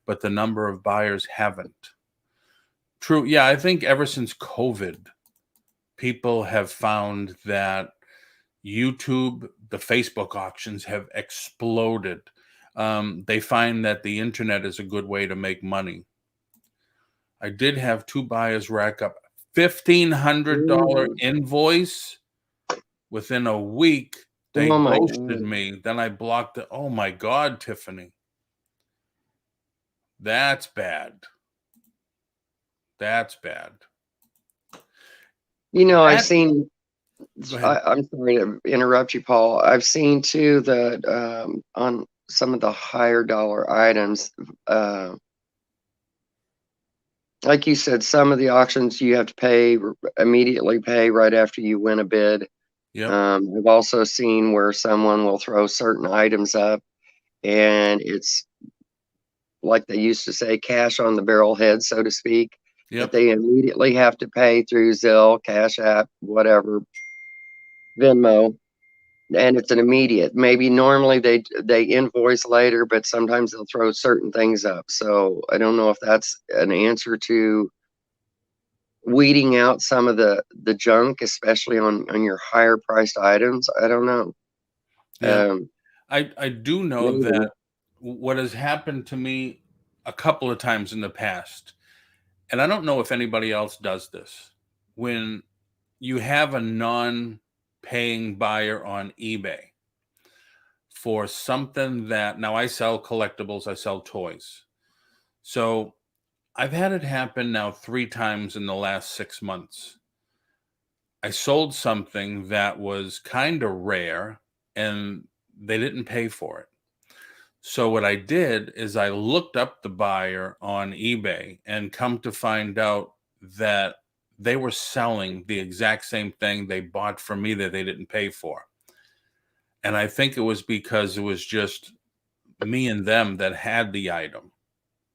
S1: but the number of buyers haven't. True. Yeah, I think ever since COVID, people have found that YouTube, the Facebook auctions have exploded. they find that the internet is a good way to make money. I did have 2 buyers rack up $1,500 invoice within a week. They
S2: Oh my
S1: ghosted
S2: God.
S1: me. Then I blocked it. Oh my God, Tiffany. That's bad. That's bad.
S2: I've seen,
S1: Go ahead.
S2: I'm sorry to interrupt you, Paul. I've seen too that on some of the higher dollar items, like you said, some of the auctions you have to immediately pay right after you win a bid.
S1: Yep.
S2: I've also seen where someone will throw certain items up and it's like they used to say, cash on the barrel head, so to speak, that
S1: Yep.
S2: they immediately have to pay through Zelle, Cash App, whatever, Venmo, and it's an immediate. Maybe normally they invoice later, but sometimes they'll throw certain things up. So I don't know if that's an answer to weeding out some of the junk, especially on your higher priced items. I don't know.
S1: Yeah.
S2: Um,
S1: I do know
S2: maybe.
S1: that what has happened to me a couple of times in the past, and I don't know if anybody else does this, when you have a non-paying buyer on eBay for something that now I sell collectibles, I sell toys. So I've had it happen now 3 times in the last 6 months. I sold something that was kind of rare and they didn't pay for it. So what I did is I looked up the buyer on eBay and come to find out that they were selling the exact same thing they bought from me that they didn't pay for. And I think it was because it was just me and them that had the item.
S2: Oh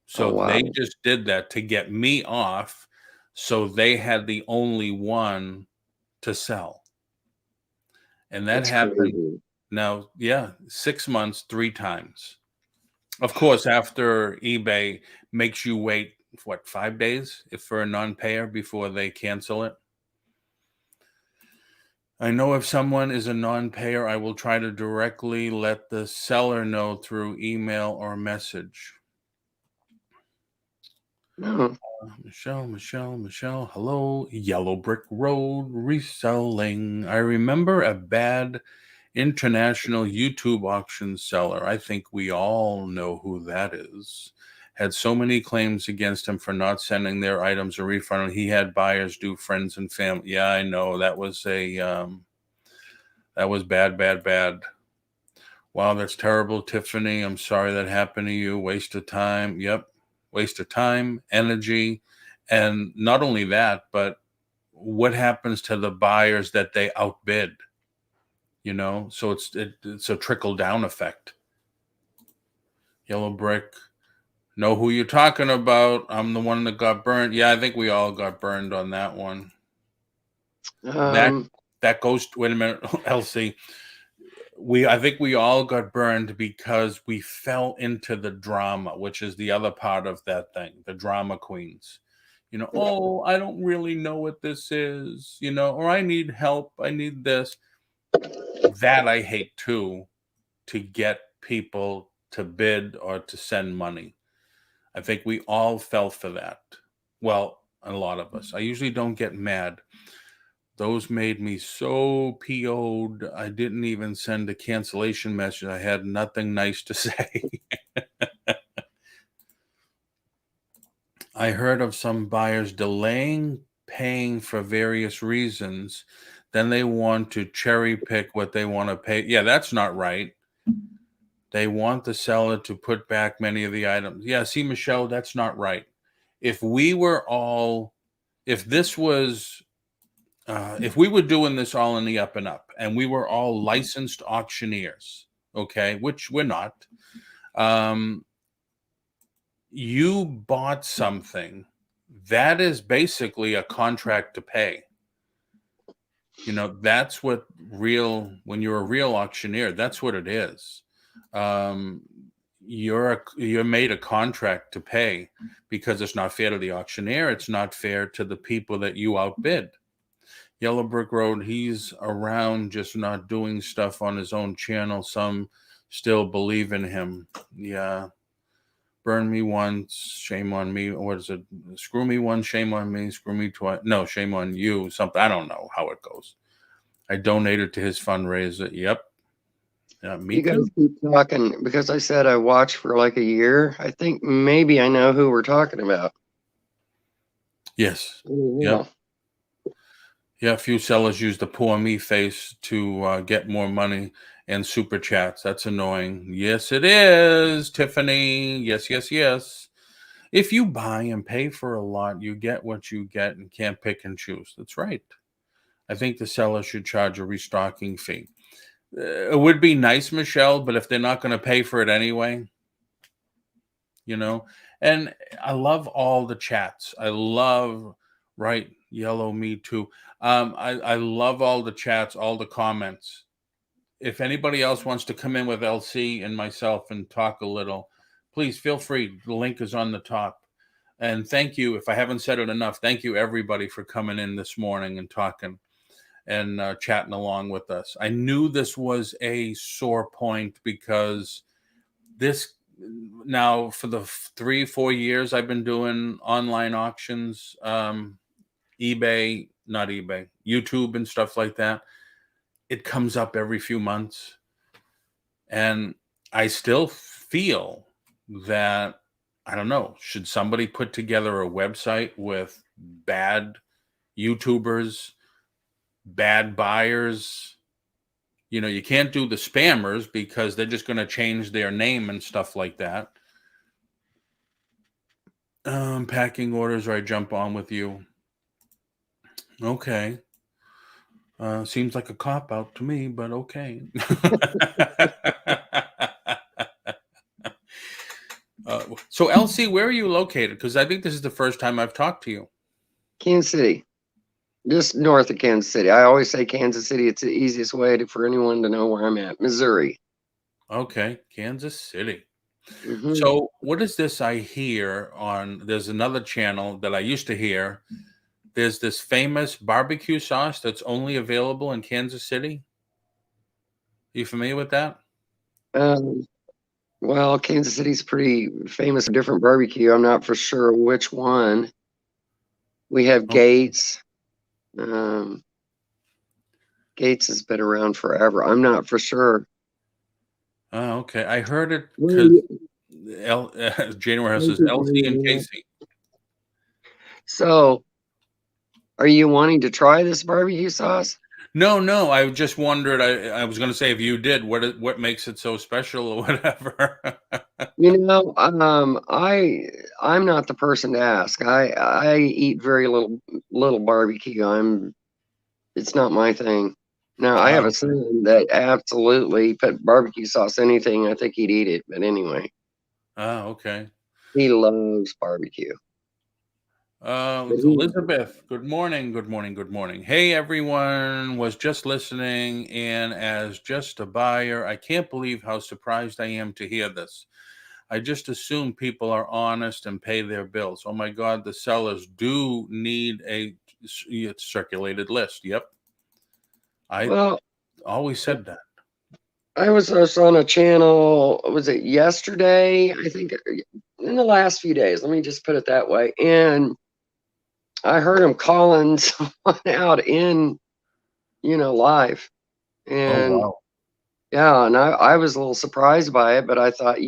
S1: So
S2: wow,
S1: they just did that to get me off. So they had the only one to sell. And that
S2: that's
S1: happened
S2: crazy.
S1: now, yeah, 6 months, 3 times. Of course, after eBay makes you wait, what, 5 days if for a non-payer before they cancel it? I know if someone is a non-payer, I will try to directly let the seller know through email or message.
S2: No,
S1: Michelle, hello. Yellow Brick Road reselling. I remember a bad international YouTube auction seller. I think we all know who that is. Had so many claims against him for not sending their items a refund. He had buyers due, friends and family. Yeah, I know that was that was bad. Wow, that's terrible, Tiffany. I'm sorry that happened to you. Waste of time. Yep, waste of time, energy, and not only that, but what happens to the buyers that they outbid? So it's a trickle down effect. Yellow Brick, know who you're talking about. I'm the one that got burned. Yeah, I think we all got burned on that one. That
S2: um,
S1: that goes. Wait a minute, Elsie. I think we all got burned because we fell into the drama, which is the other part of that thing, the drama queens. Oh, I don't really know what this is, or I need help. I need this. That I hate too, to get people to bid or to send money. I think we all fell for that. Well, a lot of us. I usually don't get mad. Those made me so PO'd. I didn't even send a cancellation message. I had nothing nice to say. I heard of some buyers delaying paying for various reasons. Then they want to cherry pick what they want to pay. Yeah, that's not right. They want the seller to put back many of the items. Yeah, see, Michelle, that's not right. If we were all, if this was, if we were doing this all in the up and up and we were all licensed auctioneers, okay, which we're not, um, you bought something that is basically a contract to pay. That's what when you're a real auctioneer, that's what it is. Um, you're made a contract to pay because it's not fair to the auctioneer. It's not fair to the people that you outbid. Yellow Brick Road, he's around just not doing stuff on his own channel. Some Still believe in him. Yeah. Burn me once, shame on me. What is it? Screw me once, shame on me. Screw me twice. No, shame on you. Something. I don't know how it goes. I donated to his fundraiser. Yep. Me
S2: You guys
S1: too.
S2: keep talking because I said I watched for like a year. I think maybe I know who we're talking about.
S1: Yes.
S2: Yeah.
S1: Yeah, a few sellers use the poor me face to get more money and super chats. That's annoying. Yes, it is, Tiffany. Yes, yes, yes. If you buy and pay for a lot, you get what you get and can't pick and choose. That's right. I think the seller should charge a restocking fee. It would be nice, Michelle, but if they're not going to pay for it anyway, you know. And I love all the chats. I love, right, yellow me too. I love all the chats, all the comments. If anybody else wants to come in with LC and myself and talk a little, please feel free. The link is on the top. And thank you. If I haven't said it enough, thank you everybody for coming in this morning and talking and chatting along with us. I knew this was a sore point because this now for the 3-4 years I've been doing online auctions, eBay, not eBay, YouTube and stuff like that. It comes up every few months. And I still feel that, I don't know, should somebody put together a website with bad YouTubers, bad buyers? You know, you can't do the spammers because they're just going to change their name and stuff like that. Packing orders, or I jump on with you. Okay. Seems like a cop out to me, but okay. So LC, where are you located? Because I think this is the first time I've talked to you.
S2: Kansas City, just north of Kansas City. I always say Kansas City. It's the easiest way for anyone to know where I'm at. Missouri.
S1: Okay, Kansas City.
S2: Mm-hmm.
S1: So what is this I hear on, there's another channel that I used to hear. There's this famous barbecue sauce that's only available in Kansas City. Are you familiar with that?
S2: Well, Kansas City's pretty famous for different barbecue. I'm not for sure which one. We have
S1: Oh,
S2: Gates. Gates has been around forever. I'm not for sure.
S1: okay. I heard it
S2: Where
S1: because
S2: are
S1: January House says LC and
S2: you?
S1: Casey.
S2: So, are you wanting to try this barbecue sauce?
S1: No. I just wondered. I was going to say if you did, what makes it so special or whatever.
S2: I'm not the person to ask. I eat very little barbecue. It's not my thing. Now I have a
S1: Okay.
S2: son that absolutely put barbecue sauce anything. I think he'd eat it. But anyway,
S1: Okay.
S2: he loves barbecue. But
S1: Elizabeth, good morning, good morning, good morning. Hey, everyone, was just listening, and as just a buyer, I can't believe how surprised I am to hear this. I just assume people are honest and pay their bills. Oh my God, the sellers do need a circulated list. Yep. I
S2: well,
S1: always said that.
S2: I was on a channel. Was it yesterday? I think in the last few days. Let me just put it that way. And I heard him calling someone out in live.
S1: Oh,
S2: And
S1: wow.
S2: yeah, and I was a little surprised by it, but I thought,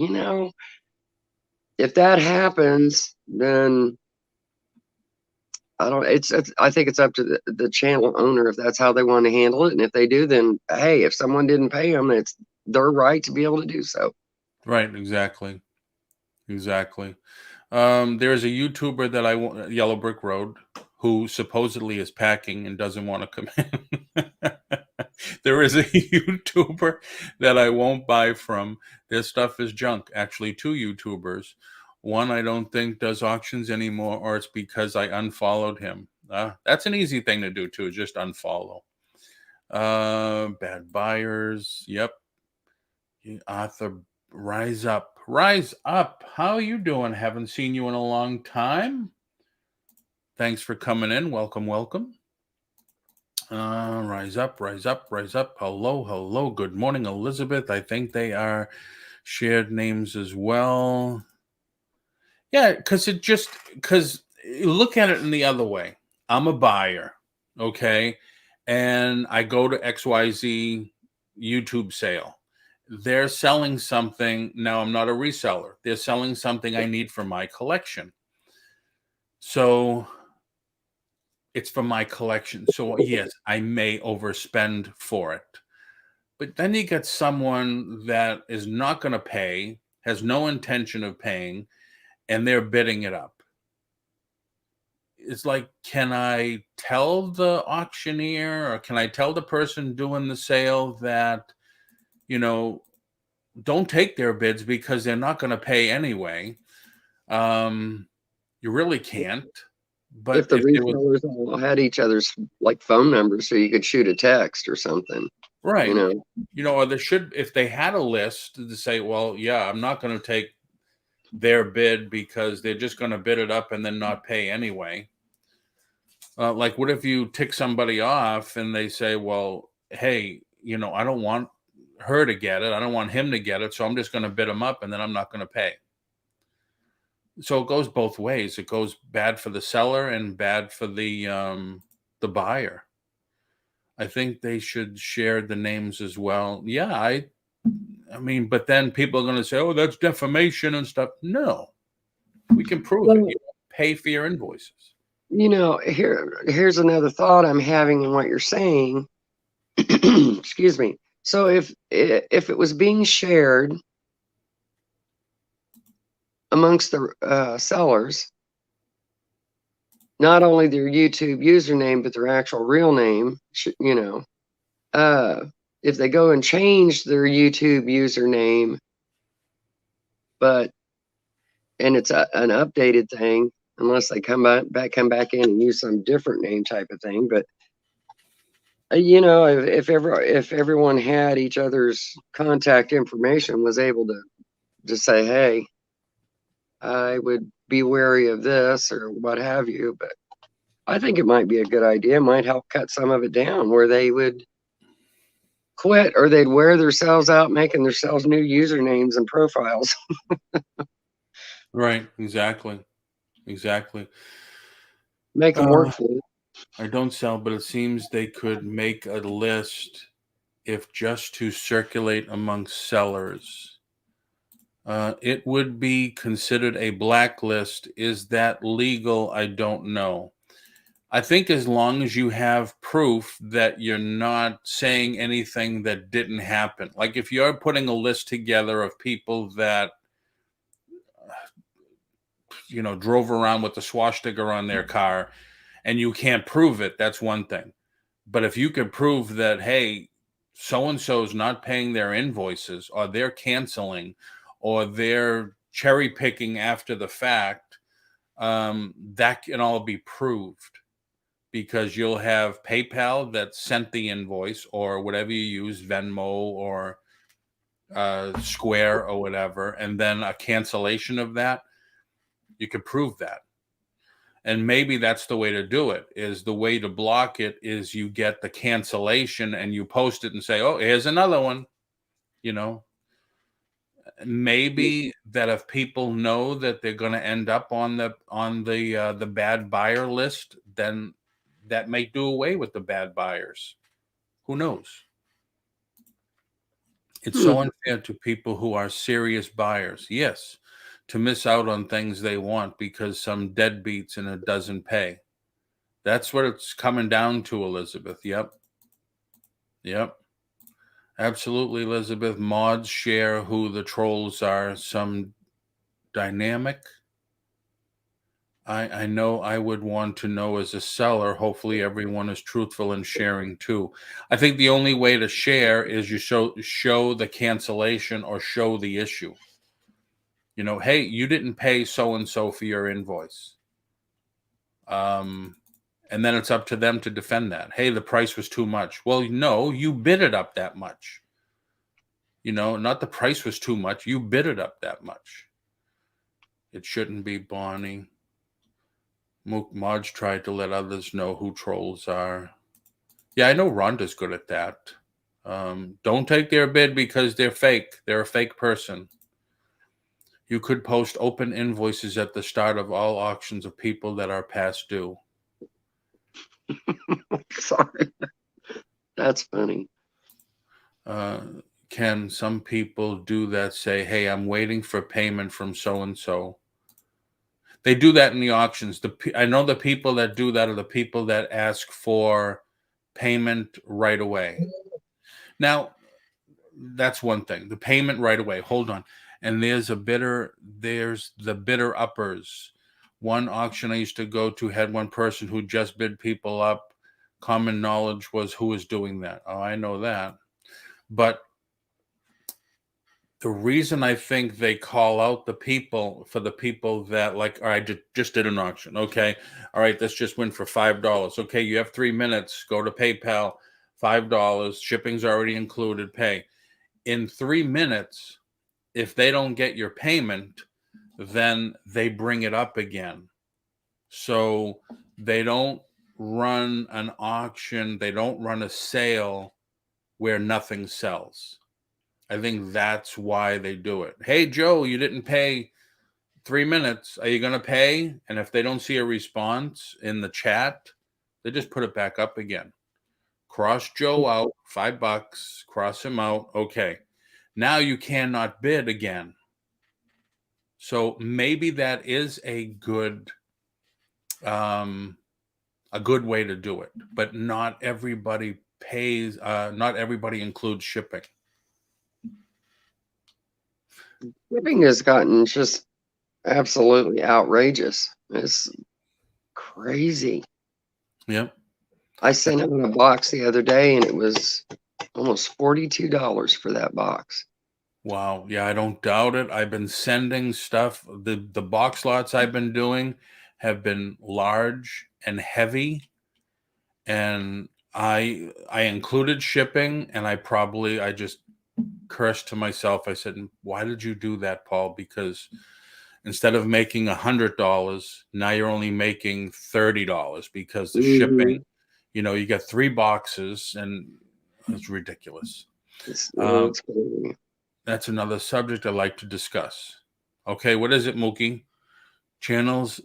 S2: if that happens, then I don't. I think it's up to the channel owner if that's how they want to handle it, and if they do, then hey, if someone didn't pay them, it's their right to be able to do so.
S1: Right, exactly. Exactly. There is a YouTuber that Yellow Brick Road, who supposedly is packing and doesn't want to come in. There is a YouTuber that I won't buy from. Their stuff is junk. Actually, two YouTubers. One I don't think does auctions anymore, or it's because I unfollowed him. That's an easy thing to do too, just unfollow. Bad buyers. Yep. Arthur, rise up. Rise up. How are you doing? Haven't seen you in a long time. Thanks for coming in. Welcome, welcome. Rise up, rise up, rise up. Hello, hello. Good morning, Elizabeth. I think they are shared names as well. Yeah, because look at it in the other way. I'm a buyer, okay, and I go to XYZ YouTube sale. They're selling something. Now I'm not a reseller. They're selling something I need for my collection. So it's for my collection. So yes, I may overspend for it. But then you get someone that is not going to pay, has no intention of paying, and they're bidding it up. It's like, can I tell the auctioneer or can I tell the person doing the sale that, you know, don't take their bids because they're not going to pay anyway? You really can't.
S2: If
S1: But
S2: the
S1: if there was,
S2: resellers all had each other's like phone numbers, so you could shoot a text or something, you
S1: right,
S2: know.
S1: or there should, if they had a list to say, well, yeah, I'm not going to take their bid because they're just going to bid it up and then not pay anyway. Like, what if you tick somebody off and they say, well, hey, I don't want her to get it. I don't want him to get it. So I'm just going to bid him up and then I'm not going to pay. So it goes both ways. It goes bad for the seller and bad for the buyer. I think they should share the names as well. Yeah, I mean, but then people are going to say, oh, that's defamation and stuff. No, we can prove it.
S2: Well,
S1: You don't pay for your invoices.
S2: here's another thought I'm having in what you're saying. Excuse me. So if it was being shared amongst the sellers, not only their YouTube username but their actual real name, if they go and change their YouTube username, and it's an updated thing, unless they come back in and use some different name type of thing, but if everyone had each other's contact information, was able to just say, hey, I would be wary of this or what have you. But I think it might be a good idea. It might help cut some of it down where they would quit or they'd wear themselves out making themselves new usernames and profiles.
S1: Right. Exactly. Exactly.
S2: Make them work for it.
S1: I don't sell, but it seems they could make a list if just to circulate amongst sellers. It would be considered a blacklist. Is that legal? I don't know. I think as long as you have proof that you're not saying anything that didn't happen. Like if you're putting a list together of people that, drove around with the swastika on their car and you can't prove it, that's one thing. But if you could prove that, hey, so and so is not paying their invoices, or they're canceling, or they're cherry picking after the fact, that can all be proved because you'll have PayPal that sent the invoice or whatever you use, Venmo or Square or whatever, and then a cancellation of that. You can prove that. And maybe that's the way to do it. Is the way to block it is you get the cancellation and you post it and say, oh, here's another one. Maybe that if people know that they're going to end up on the bad buyer list, then that may do away with the bad buyers. Who knows? It's so unfair to people who are serious buyers. Yes, to miss out on things they want because some deadbeats and it doesn't pay. That's what it's coming down to, Elizabeth. Yep. Yep. Absolutely, Elizabeth. Mods share who the trolls are. Some dynamic. I know I would want to know as a seller. Hopefully everyone is truthful in sharing too. I think the only way to share is you show the cancellation or show the issue. Hey, you didn't pay so-and-so for your invoice. And then it's up to them to defend that. Hey, the price was too much. Well, no, you bid it up that much. Not the price was too much. You bid it up that much. It shouldn't be Bonnie. Mook Marge tried to let others know who trolls are. Yeah, I know Rhonda's good at that. Don't take their bid because they're fake. They're a fake person. You could post open invoices at the start of all auctions of people that are past due.
S2: Sorry. That's funny.
S1: Can some people do that? Say, hey, I'm waiting for payment from so-and-so. They do that in the auctions. I know the people that do that are the people that ask for payment right away. Now, that's one thing. The payment right away. Hold on. And there's the bidder uppers. One auction I used to go to had one person who just bid people up. Common knowledge was who was doing that. Oh, I know that. But the reason I think they call out the people for the people that, like, all right, just did an auction. Okay. All right, let's just win for $5. Okay, you have 3 minutes. Go to PayPal, $5. Shipping's already included. Pay. In 3 minutes, if they don't get your payment, then they bring it up again. So they don't run an auction, they don't run a sale where nothing sells. I think that's why they do it. Hey, Joe, you didn't pay 3 minutes. Are you going to pay? And if they don't see a response in the chat, they just put it back up again. Cross Joe out, $5, cross him out. Okay. Now you cannot bid again. So maybe that is a good way to do it, but not everybody pays. Not everybody includes shipping.
S2: Shipping has gotten just absolutely outrageous. It's crazy.
S1: Yep.
S2: I sent out a box the other day and it was almost $42 for that box.
S1: Wow. Yeah, I don't doubt it. I've been sending stuff. The box lots I've been doing have been large and heavy, and I included shipping, and I just cursed to myself. I said, "Why did you do that, Paul? Because instead of making $100, now you're only making $30 because the shipping. You got 3 boxes, and it's ridiculous."
S2: It's
S1: Um,
S2: crazy.
S1: That's another subject I like to discuss. Okay, what is it, Mookie? Channels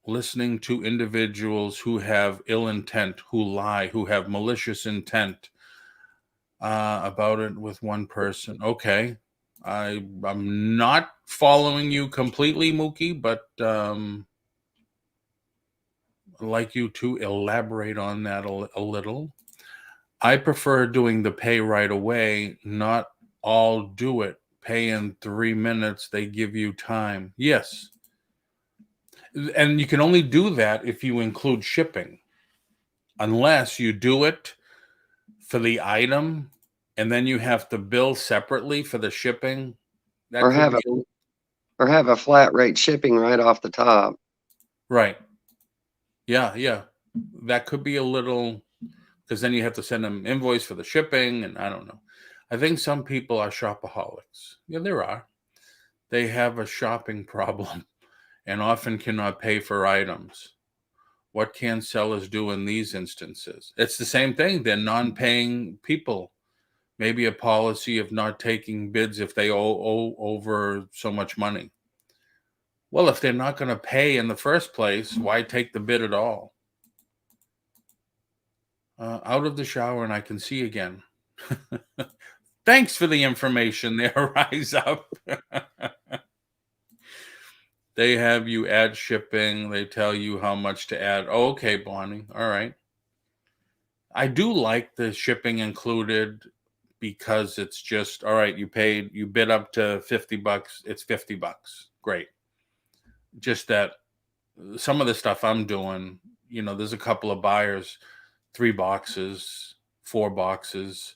S1: listening to individuals who have ill intent, who lie, who have malicious intent about it with one person. Okay, I'm not following you completely, Mookie, but I'd like you to elaborate on that a little. I prefer doing the pay right away, not all do it. Pay in 3 minutes, they give you time. Yes. And you can only do that if you include shipping. Unless you do it for the item and then you have to bill separately for the shipping. That
S2: Or
S1: could
S2: have
S1: be
S2: a flat rate shipping right off the top.
S1: right. Yeah. That could be a little, because then you have to send them invoice for the shipping, and I don't know. I think some people are shopaholics. Yeah, there are. They have a shopping problem and often cannot pay for items. What can sellers do in these instances? It's the same thing. They're non-paying people. Maybe a policy of not taking bids if they owe over so much money. Well, if they're not going to pay in the first place, why take the bid at all? Out of the shower and I can see again. Thanks for the information there, Rise Up. They have you add shipping. They tell you how much to add. Oh, okay, Bonnie. All right. I do like the shipping included because it's just, all right, you bid up to $50. It's $50. Great. Just that some of the stuff I'm doing, there's a couple of buyers, 3 boxes, 4 boxes,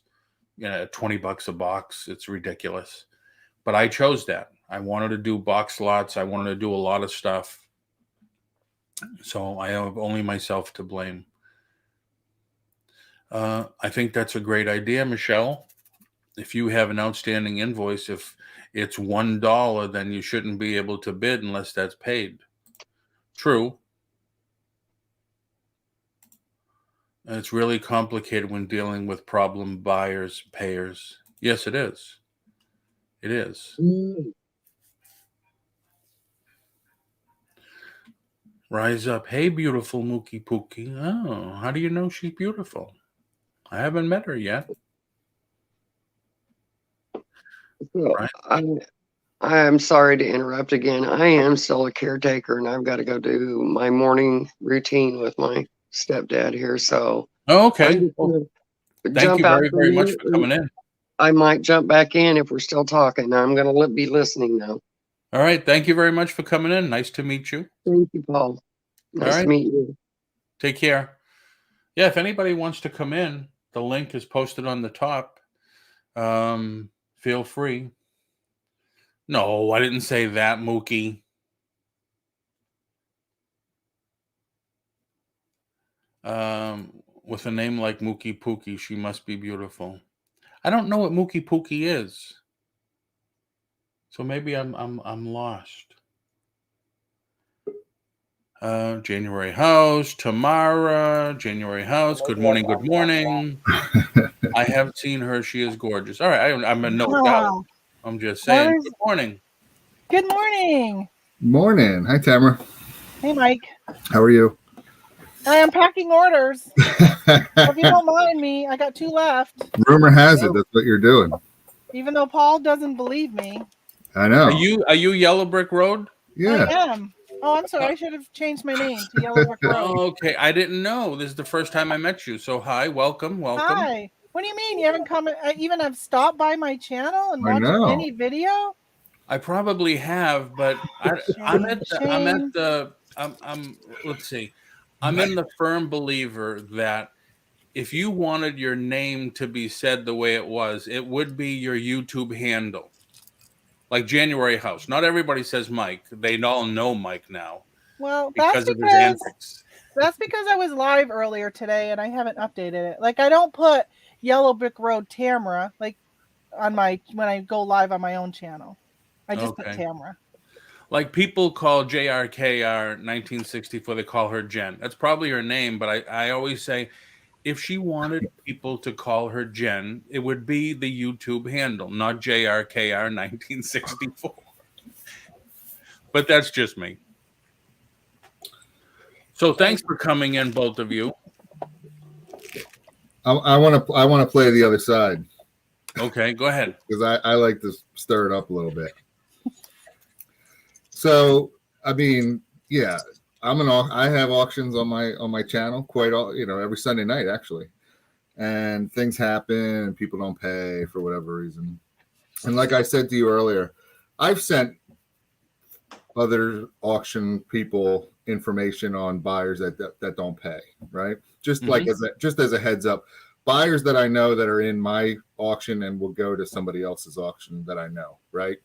S1: $20 a box. It's ridiculous. But I chose that. I wanted to do box lots. I wanted to do a lot of stuff. So I have only myself to blame. I think that's a great idea, Michelle. If you have an outstanding invoice, if it's $1, then you shouldn't be able to bid unless that's paid. True. It's really complicated when dealing with problem buyers, payers. Yes, it is. It is.
S2: Mm.
S1: Rise up. Hey, beautiful Mookie Pookie. Oh, how do you know she's beautiful? I haven't met her yet.
S2: So
S1: Right.
S2: I'm sorry to interrupt again. I am still a caretaker, and I've got to go do my morning routine with my stepdad here. So
S1: Oh,
S2: I'm
S1: okay.
S2: just
S1: Well,
S2: going to
S1: thank
S2: jump
S1: you
S2: out
S1: very,
S2: for a
S1: very much
S2: minute,
S1: for
S2: and
S1: coming in.
S2: I might jump back in if we're still talking. I'm going to be listening now.
S1: All right. Thank you very much for coming in. Nice to meet you.
S2: Thank you, Paul.
S1: All
S2: Nice to
S1: right.
S2: meet you.
S1: Take care. Yeah, if anybody wants to come in, the link is posted on the top. Feel free. No, I didn't say that, Mookie. With a name like Mookie Pookie, she must be beautiful. I don't know what Mookie Pookie is, so maybe I'm lost. January House, Tamara, January House. Good morning. Good morning. I have seen her. She is gorgeous. All right, I'm in no doubt.
S3: Oh,
S1: I'm just
S3: I
S1: saying.
S3: was,
S1: Good morning.
S3: good morning.
S4: Morning. Hi, Tamara.
S3: Hey, Mike.
S4: How are you?
S3: I am packing orders. If you don't mind me, I got 2 left.
S4: Rumor has it that's what you're doing.
S3: Even though Paul doesn't believe me,
S4: I know.
S1: Are you Yellow Brick Road?
S4: Yeah.
S3: I am. Oh, I'm sorry. I should have changed my name to Yellow Brick Road.
S1: Okay, I didn't know. This is the first time I met you. So hi, welcome.
S3: Hi. What do you mean you haven't come? Even have stopped by my channel and
S4: I
S3: watched
S4: know.
S3: any video?
S1: I probably have, but I'm let's see. I'm in the firm believer that if you wanted your name to be said the way it was, it would be your YouTube handle. Like January House. Not everybody says Mike. They all know Mike now
S3: Well,
S1: because of his antics.
S3: that's because I was live earlier today and I haven't updated it. Like I don't put Yellow Brick Road Tamara like on my when I go live on my own channel. I just put Tamara.
S1: Like people call JRKR 1964, they call her Jen. That's probably her name, but I always say if she wanted people to call her Jen, it would be the YouTube handle, not JRKR 1964. But that's just me. So thanks for coming in, both of you.
S4: I want to play the other side.
S1: Okay, go ahead.
S4: Because I like to stir it up a little bit. So I mean, yeah, I have auctions on my channel quite all every Sunday night actually, and things happen and people don't pay for whatever reason. And like I said to you earlier, I've sent other auction people information on buyers that don't pay, right? Just like as a heads up, buyers that I know that are in my auction and will go to somebody else's auction that I know, right?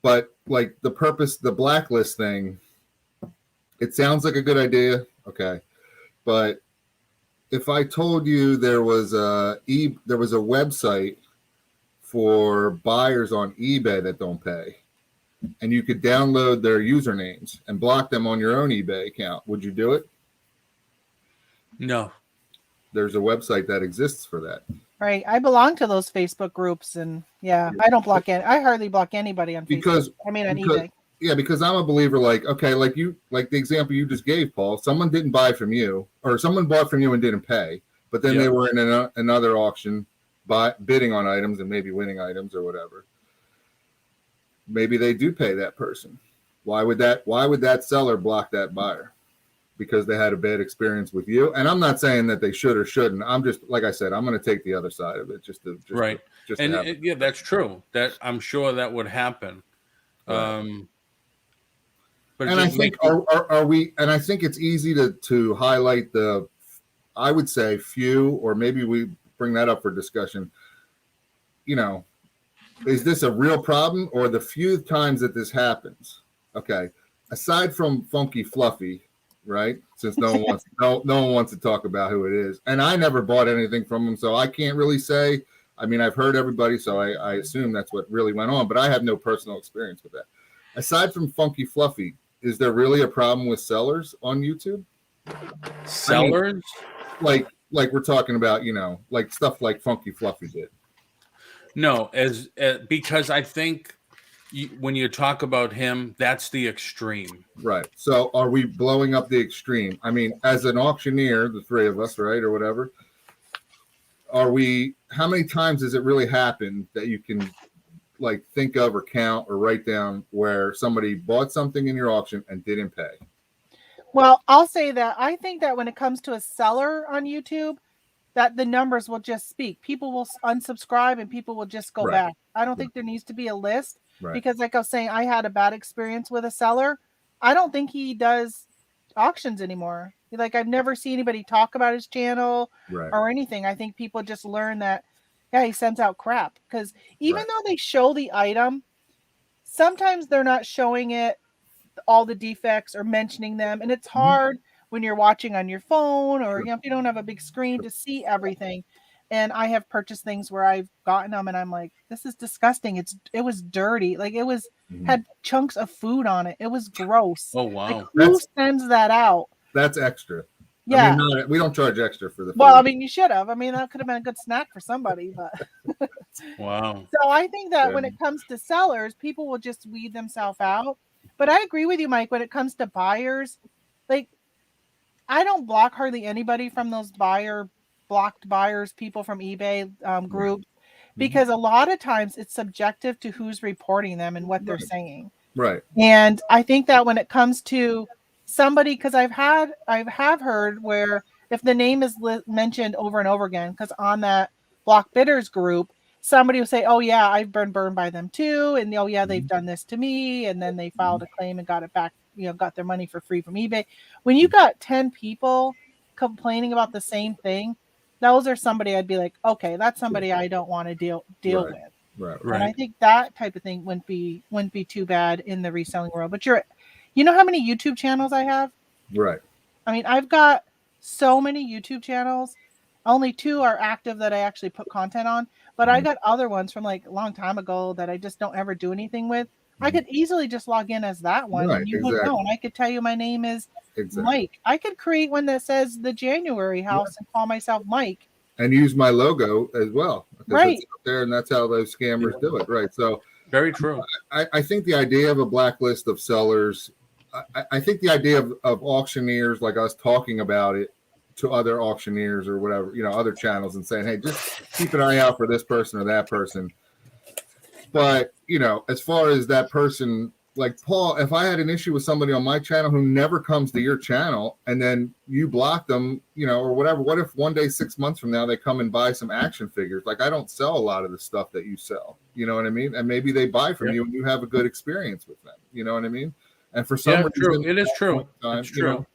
S4: But like the blacklist thing, it sounds like a good idea, okay? But if I told you there was a website for buyers on eBay that don't pay, and you could download their usernames and block them on your own eBay account, would you do it?
S1: No.
S4: There's a website that exists for that.
S3: Right. I belong to those Facebook groups, and I don't block I hardly block anybody on Facebook. On eBay.
S4: Yeah, because I'm a believer. Like, okay, like the example you just gave, Paul. Someone didn't buy from you, or someone bought from you and didn't pay, but then they were in another auction, bidding on items and maybe winning items or whatever. Maybe they do pay that person. Why would that seller block that buyer? Because they had a bad experience with you. And I'm not saying that they should or shouldn't. I'm just, like I said, I'm going to take the other side of it. Yeah,
S1: that's true. That I'm sure that would happen.
S4: Right. But I think I think it's easy to highlight I would say few, or maybe we bring that up for discussion. Is this a real problem, or the few times that this happens? Okay. Aside from Funky Fluffy, right? Since no one wants to talk about who it is, and I never bought anything from him, so I can't really say. I mean, I've heard everybody, so I assume that's what really went on, but I have no personal experience with that. Aside from Funky Fluffy, is there really a problem with sellers on YouTube?
S1: Sellers?
S4: Like we're talking about, like stuff like Funky Fluffy did.
S1: No, because I think when you talk about him, that's the extreme.
S4: Right. So are we blowing up the extreme? I mean, as an auctioneer, the three of us, right, or whatever, how many times has it really happened that you can like think of or count or write down where somebody bought something in your auction and didn't pay?
S3: Well, I'll say that I think that when it comes to a seller on YouTube, that the numbers will just speak. People will unsubscribe and people will just go back. I don't think there needs to be a list because, like I was saying, I had a bad experience with a seller. I don't think he does auctions anymore. Like, I've never seen anybody talk about his channel or anything. I think people just learn that, yeah, he sends out crap. Because even though they show the item, sometimes they're not showing it, all the defects or mentioning them. And it's hard when you're watching on your phone or if you don't have a big screen to see everything. And I have purchased things where I've gotten them and I'm like, this is disgusting. It was dirty. Like it was had chunks of food on it. It was gross.
S1: Oh wow.
S3: Like, who sends that out?
S4: That's extra.
S3: Yeah.
S4: I mean, we don't charge extra for the food.
S3: Well, I mean, you should have. I mean, that could have been a good snack for somebody, but
S1: wow.
S3: So I think that when it comes to sellers, people will just weed themselves out. But I agree with you, Mike, when it comes to buyers, like I don't block hardly anybody from those blocked buyers, people from eBay groups, because a lot of times it's subjective to who's reporting them and what they're saying.
S4: Right.
S3: And I think that when it comes to somebody, because I have heard where if the name is mentioned over and over again, because on that block bidders group, somebody will say, oh yeah, I've been burned by them too. And oh yeah, they've done this to me. And then they filed a claim and got it back, got their money for free from eBay. When you got 10 people complaining about the same thing, those are somebody I'd be like, okay, that's somebody I don't want to deal with.
S4: Right.
S3: And I think that type of thing wouldn't be too bad in the reselling world. But you know how many YouTube channels I have?
S4: Right.
S3: I mean, I've got so many YouTube channels. Only 2 are active that I actually put content on, but I got other ones from like a long time ago that I just don't ever do anything with. I could easily just log in as that one and you wouldn't know. And I could tell you my name is Mike. I could create one that says the January house and call myself Mike. And
S4: use my logo as well.
S3: Right.
S4: It's up there, and that's how those scammers do it. Right. So
S1: very true.
S4: I think the idea of a blacklist of sellers, I think the idea of auctioneers like us talking about it to other auctioneers or whatever, other channels and saying, hey, just keep an eye out for this person or that person. But, as far as that person, like Paul, if I had an issue with somebody on my channel who never comes to your channel and then you block them, or whatever, what if one day, 6 months from now, they come and buy some action figures? Like, I don't sell a lot of the stuff that you sell, you know what I mean? And maybe they buy from you and you have a good experience with them, you know what I mean? And for some reason,
S1: it is true. It's true.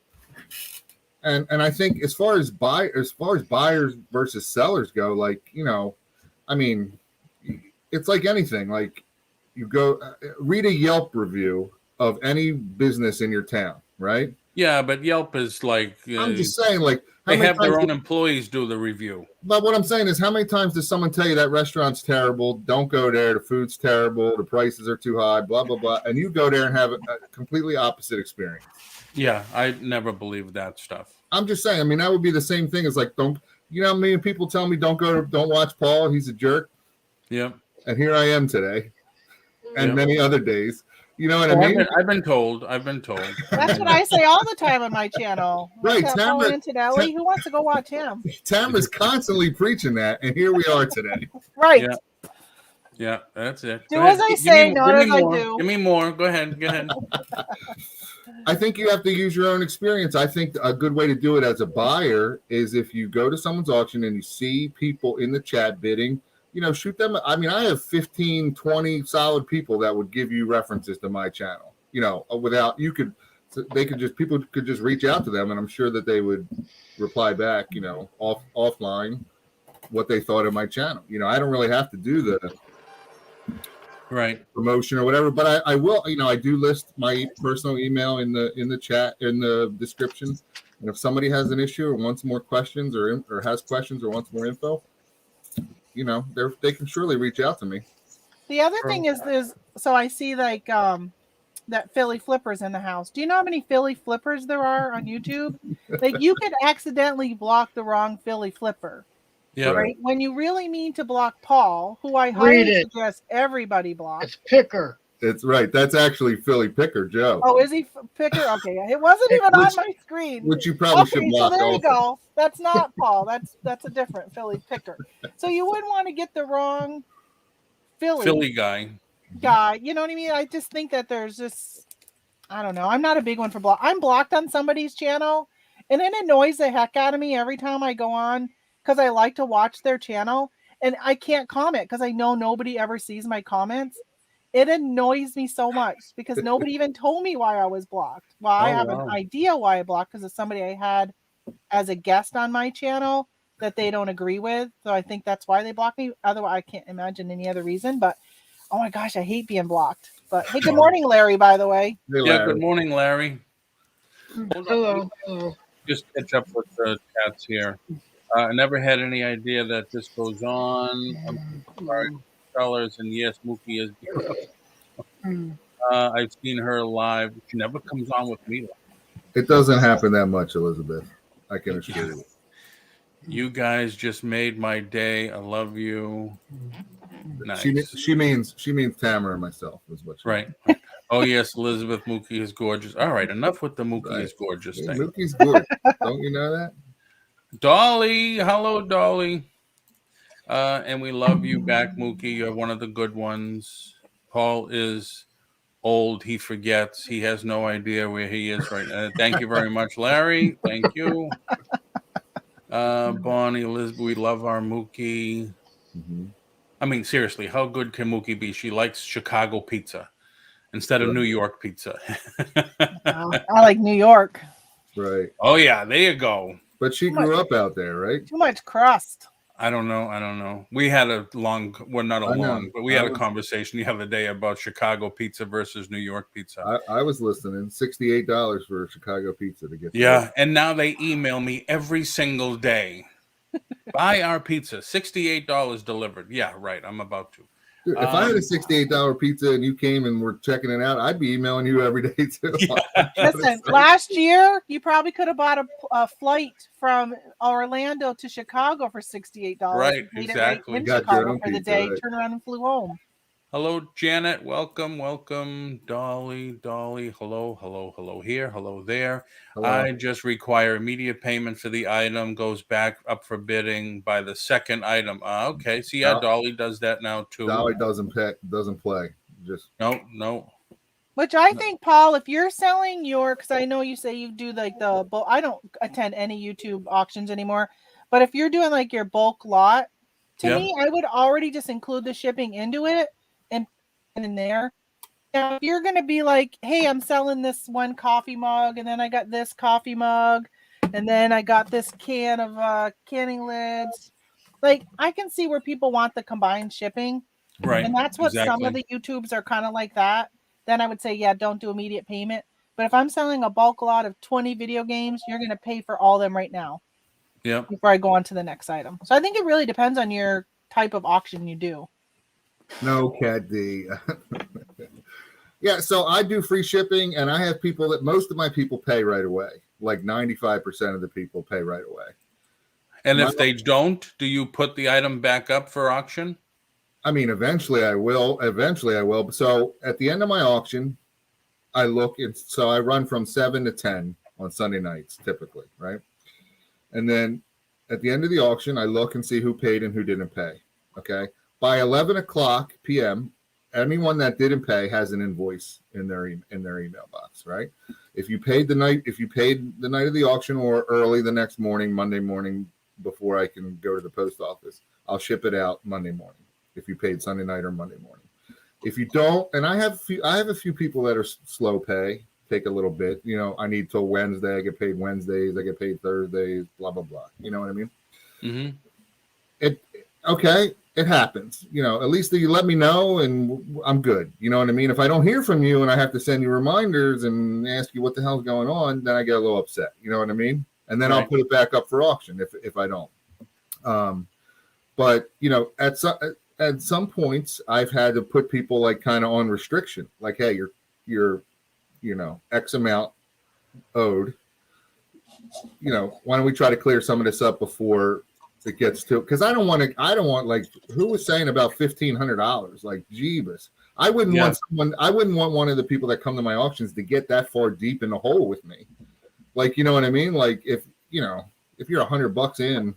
S4: And I think as far as buyers versus sellers go, like, I mean, it's like anything. Like, you go read a Yelp review of any business in your town, right?
S1: Yeah, but Yelp is like
S4: I'm just saying, like,
S1: they have their own employees do the review.
S4: But what I'm saying is, how many times does someone tell you that restaurant's terrible? Don't go there. The food's terrible. The prices are too high. Blah blah blah. And you go there and have a completely opposite experience.
S1: Yeah, I never believed that stuff.
S4: I'm just saying. I mean, that would be the same thing as like, don't how many people tell me don't watch Paul. He's a jerk.
S1: Yeah.
S4: And here I am today, and many other days. You know what I mean?
S1: I've been told.
S3: That's what I say all the time on my channel.
S4: Right,
S3: who wants to go watch him?
S4: Tamara's constantly preaching that, and here we are today.
S3: Right.
S1: Yeah, that's it.
S3: Do as I say, not as I do.
S1: Give me more. Go ahead.
S4: I think you have to use your own experience. I think a good way to do it as a buyer is if you go to someone's auction and you see people in the chat bidding, shoot them. I mean, I have 15, 20 solid people that would give you references to my channel, people could just reach out to them, and I'm sure that they would reply back, offline what they thought of my channel. I don't really have to do the promotion or whatever, but I will, I do list my personal email in the chat, in the description. And if somebody has an issue or wants more questions or has questions or wants more info, they can surely reach out to me.
S3: The other thing is so I see like that Philly flippers in the house. Do you know how many Philly flippers there are on YouTube? Like you could accidentally block the wrong Philly flipper.
S1: Yeah.
S3: Right. When you really mean to block Paul, who I
S2: Read
S3: highly
S2: it.
S3: suggest everybody block.
S2: It's Picker.
S4: It's right. That's actually Philly Picker, Joe.
S3: Oh, is he Picker? Okay, it wasn't even on my screen.
S4: Which you probably should
S3: Okay, so
S4: block
S3: there you
S4: also.
S3: go. That's not Paul. That's a different Philly Picker. So you wouldn't want to get the wrong
S1: Philly guy.
S3: You know what I mean? I just think that there's this. I don't know. I'm not a big one for block. I'm blocked on somebody's channel, and it annoys the heck out of me every time I go on because I like to watch their channel, and I can't comment because I know nobody ever sees my comments. It annoys me so much because nobody even told me why I was blocked. Well, I have an idea why I blocked because it's somebody I had as a guest on my channel that they don't agree with. So I think that's why they blocked me. Otherwise, I can't imagine any other reason. But oh my gosh, I hate being blocked. But hey, good morning, Larry, by the way.
S4: Hey,
S1: Yeah,
S4: Larry.
S1: good morning, Larry.
S2: Hello.
S1: Just catch up with the chats here. I never had any idea that this goes on. I'm sorry, sellers, and yes, Mookie is. I've seen her live. She never comes on with me.
S4: It doesn't happen that much, Elizabeth. I can assure you.
S1: You guys just made my day. I love you. Nice.
S4: She means Tamara and myself is what she
S1: Right. Oh yes, Elizabeth Mookie is gorgeous. All right, enough with the Mookie is gorgeous thing.
S4: Mookie's gorgeous. Don't you know that?
S1: Dolly, hello, Dolly. And we love you back, Mookie. You're one of the good ones. Paul is old. He forgets. He has no idea where he is right now. Thank you very much, Larry. Thank you. Bonnie, Elizabeth, we love our Mookie.
S4: Mm-hmm.
S1: I mean, seriously, how good can Mookie be? She likes Chicago pizza instead of New York pizza.
S3: I like New York.
S4: Right.
S1: Oh, yeah, there you go.
S4: But she grew up out there, right?
S3: Too much crust.
S1: I don't know. We had a long, well, not a long, but we had a conversation the other day about Chicago pizza versus New York pizza.
S4: I was listening. $68 for Chicago pizza to get.
S1: Yeah, and now they email me every single day. Buy our pizza, $68 delivered. Yeah, right. I'm about to.
S4: Dude, if I had a $68 pizza and you came and were checking it out, I'd be emailing you every day too.
S1: Yeah.
S3: Listen, last year you probably could have bought a flight from Orlando to Chicago for $68.
S1: Right, exactly.
S3: In
S4: Got your
S3: Chicago
S4: own
S3: for the
S4: pizza,
S3: day,
S4: right.
S3: turned around and flew home.
S1: Hello, Janet. Welcome. Dolly. Hello here. Hello there.
S4: Hello.
S1: I just require immediate payment for the item. Goes back up for bidding by the second item. Okay. So yeah, Dolly does that now too.
S4: Dolly doesn't play. Just
S1: no.
S3: Which I think, Paul, if you're selling because I know you say you do like I don't attend any YouTube auctions anymore, but if you're doing like your bulk lot, to me, I would already just include the shipping into it and in there. Now, if you're going to be like, hey, I'm selling this one coffee mug, and then I got this coffee mug, and then I got this can of canning lids, like I can see where people want the combined shipping.
S1: Right.
S3: And that's what some of the YouTubes are kind of like that. Then I would say, yeah, don't do immediate payment. But if I'm selling a bulk lot of 20 video games, you're going to pay for all of them right now.
S1: Yeah.
S3: Before I go on to the next item. So I think it really depends on your type of auction you do.
S4: no, Cat D. Yeah, so I do free shipping, and I have people that most of my people pay right away. Like 95% of the people pay right away.
S1: And if they don't, do you put the item back up for auction?
S4: I mean, eventually I will. So at the end of my auction, I look. So I run from 7 to 10 on Sunday nights, typically, right? And then at the end of the auction, I look and see who paid and who didn't pay. Okay. By 11 o'clock p.m., anyone that didn't pay has an invoice in their email box, right? If you paid the night of the auction or early the next morning, Monday morning, before I can go to the post office, I'll ship it out Monday morning. If you paid Sunday night or Monday morning, if you don't, and I have a few people that are slow pay, take a little bit. You know, I need till Wednesday. I get paid Wednesdays. I get paid Thursdays. Blah blah blah. You know what I mean? Mm-hmm. It happens. You know, at least you let me know, and I'm good. You know what I mean? If I don't hear from you and I have to send you reminders and ask you what the hell's going on, then I get a little upset. You know what I mean? And then I'll put it back up for auction if I don't. But you know, at some points, I've had to put people like kind of on restriction. Like, hey, your X amount owed. Why don't we try to clear some of this up before it gets to, because I don't want like, who was saying about $1,500? Like, jeebus. I wouldn't want one of the people that come to my auctions to get that far deep in the hole with me. Like, you know what I mean? Like, if you're $100 in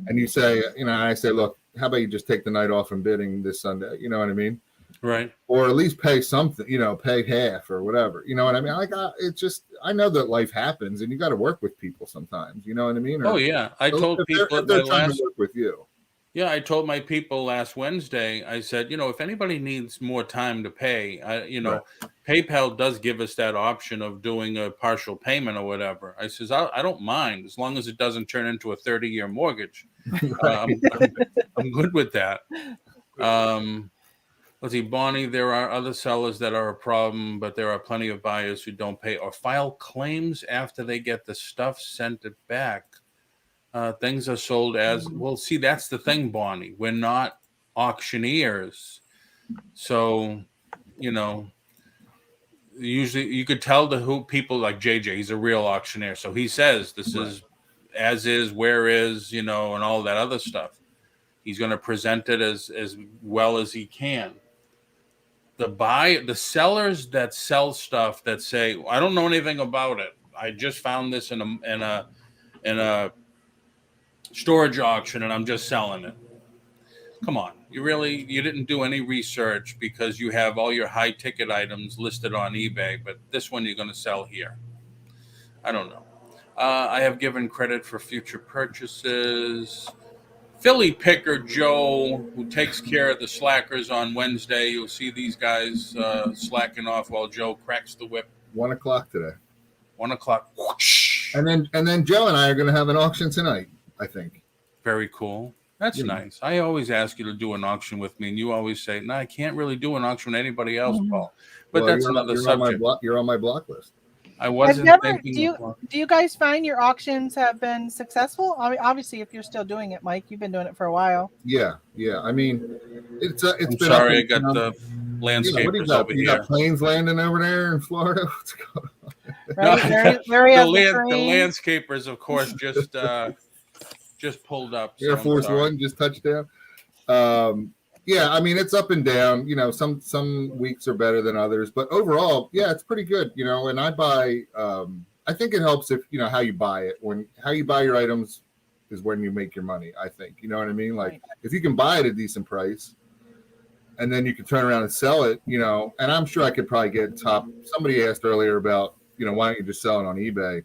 S4: and you say, I say, look, how about you just take the night off from bidding this Sunday? You know what I mean?
S1: Right.
S4: Or at least pay something, pay half or whatever. You know what I mean? Like, it's just, I know that life happens and you got to work with people sometimes. You know what I mean?
S1: Oh yeah. I told people
S4: if they're trying to work with you.
S1: Yeah, I told my people last Wednesday, I said, if anybody needs more time to pay,
S4: Right.
S1: PayPal does give us that option of doing a partial payment or whatever. I says, I don't mind as long as it doesn't turn into a 30-year mortgage. I'm good with that. Let's see, Bonnie, there are other sellers that are a problem, but there are plenty of buyers who don't pay or file claims after they get the stuff sent it back. Things are sold as well. See, that's the thing, Bonnie. We're not auctioneers, so usually you could tell who people like JJ. He's a real auctioneer, so he says this is as is, where is, and all that other stuff. He's going to present it as well as he can. The sellers that sell stuff that say, I don't know anything about it. I just found this in a storage auction and I'm just selling it. Come on. You didn't do any research because you have all your high ticket items listed on eBay, but this one you're going to sell here. I don't know. I have given credit for future purchases. Philly Picker Joe, who takes care of the slackers on Wednesday. You'll see these guys slacking off while Joe cracks the whip.
S4: 1:00 today.
S1: 1:00. Whoosh.
S4: And then Joe and I are going to have an auction tonight, I think.
S1: Very cool. That's nice. I always ask you to do an auction with me, and you always say, "No, I can't really do an auction with anybody else, Paul." But that's another subject.
S4: You're on my block list.
S1: I wasn't thinking.
S3: Do you guys find your auctions have been successful? I mean, obviously, if you're still doing it, Mike, you've been doing it for a while.
S4: Yeah. I mean, it's
S1: I'm
S4: been.
S1: Sorry, I got the landscapers over
S4: here. You got planes landing over there in Florida. What's going on?
S3: Right,
S1: the landscapers, of course, just pulled up.
S4: Air Force One just touched down. Yeah, I mean, it's up and down. Some weeks are better than others, but overall, yeah, it's pretty good. And I buy. I think it helps if how you buy it. How you buy your items is when you make your money. I think you know what I mean. Like if you can buy it at a decent price, and then you can turn around and sell it. And I'm sure I could probably get top. Somebody asked earlier about why don't you just sell it on eBay?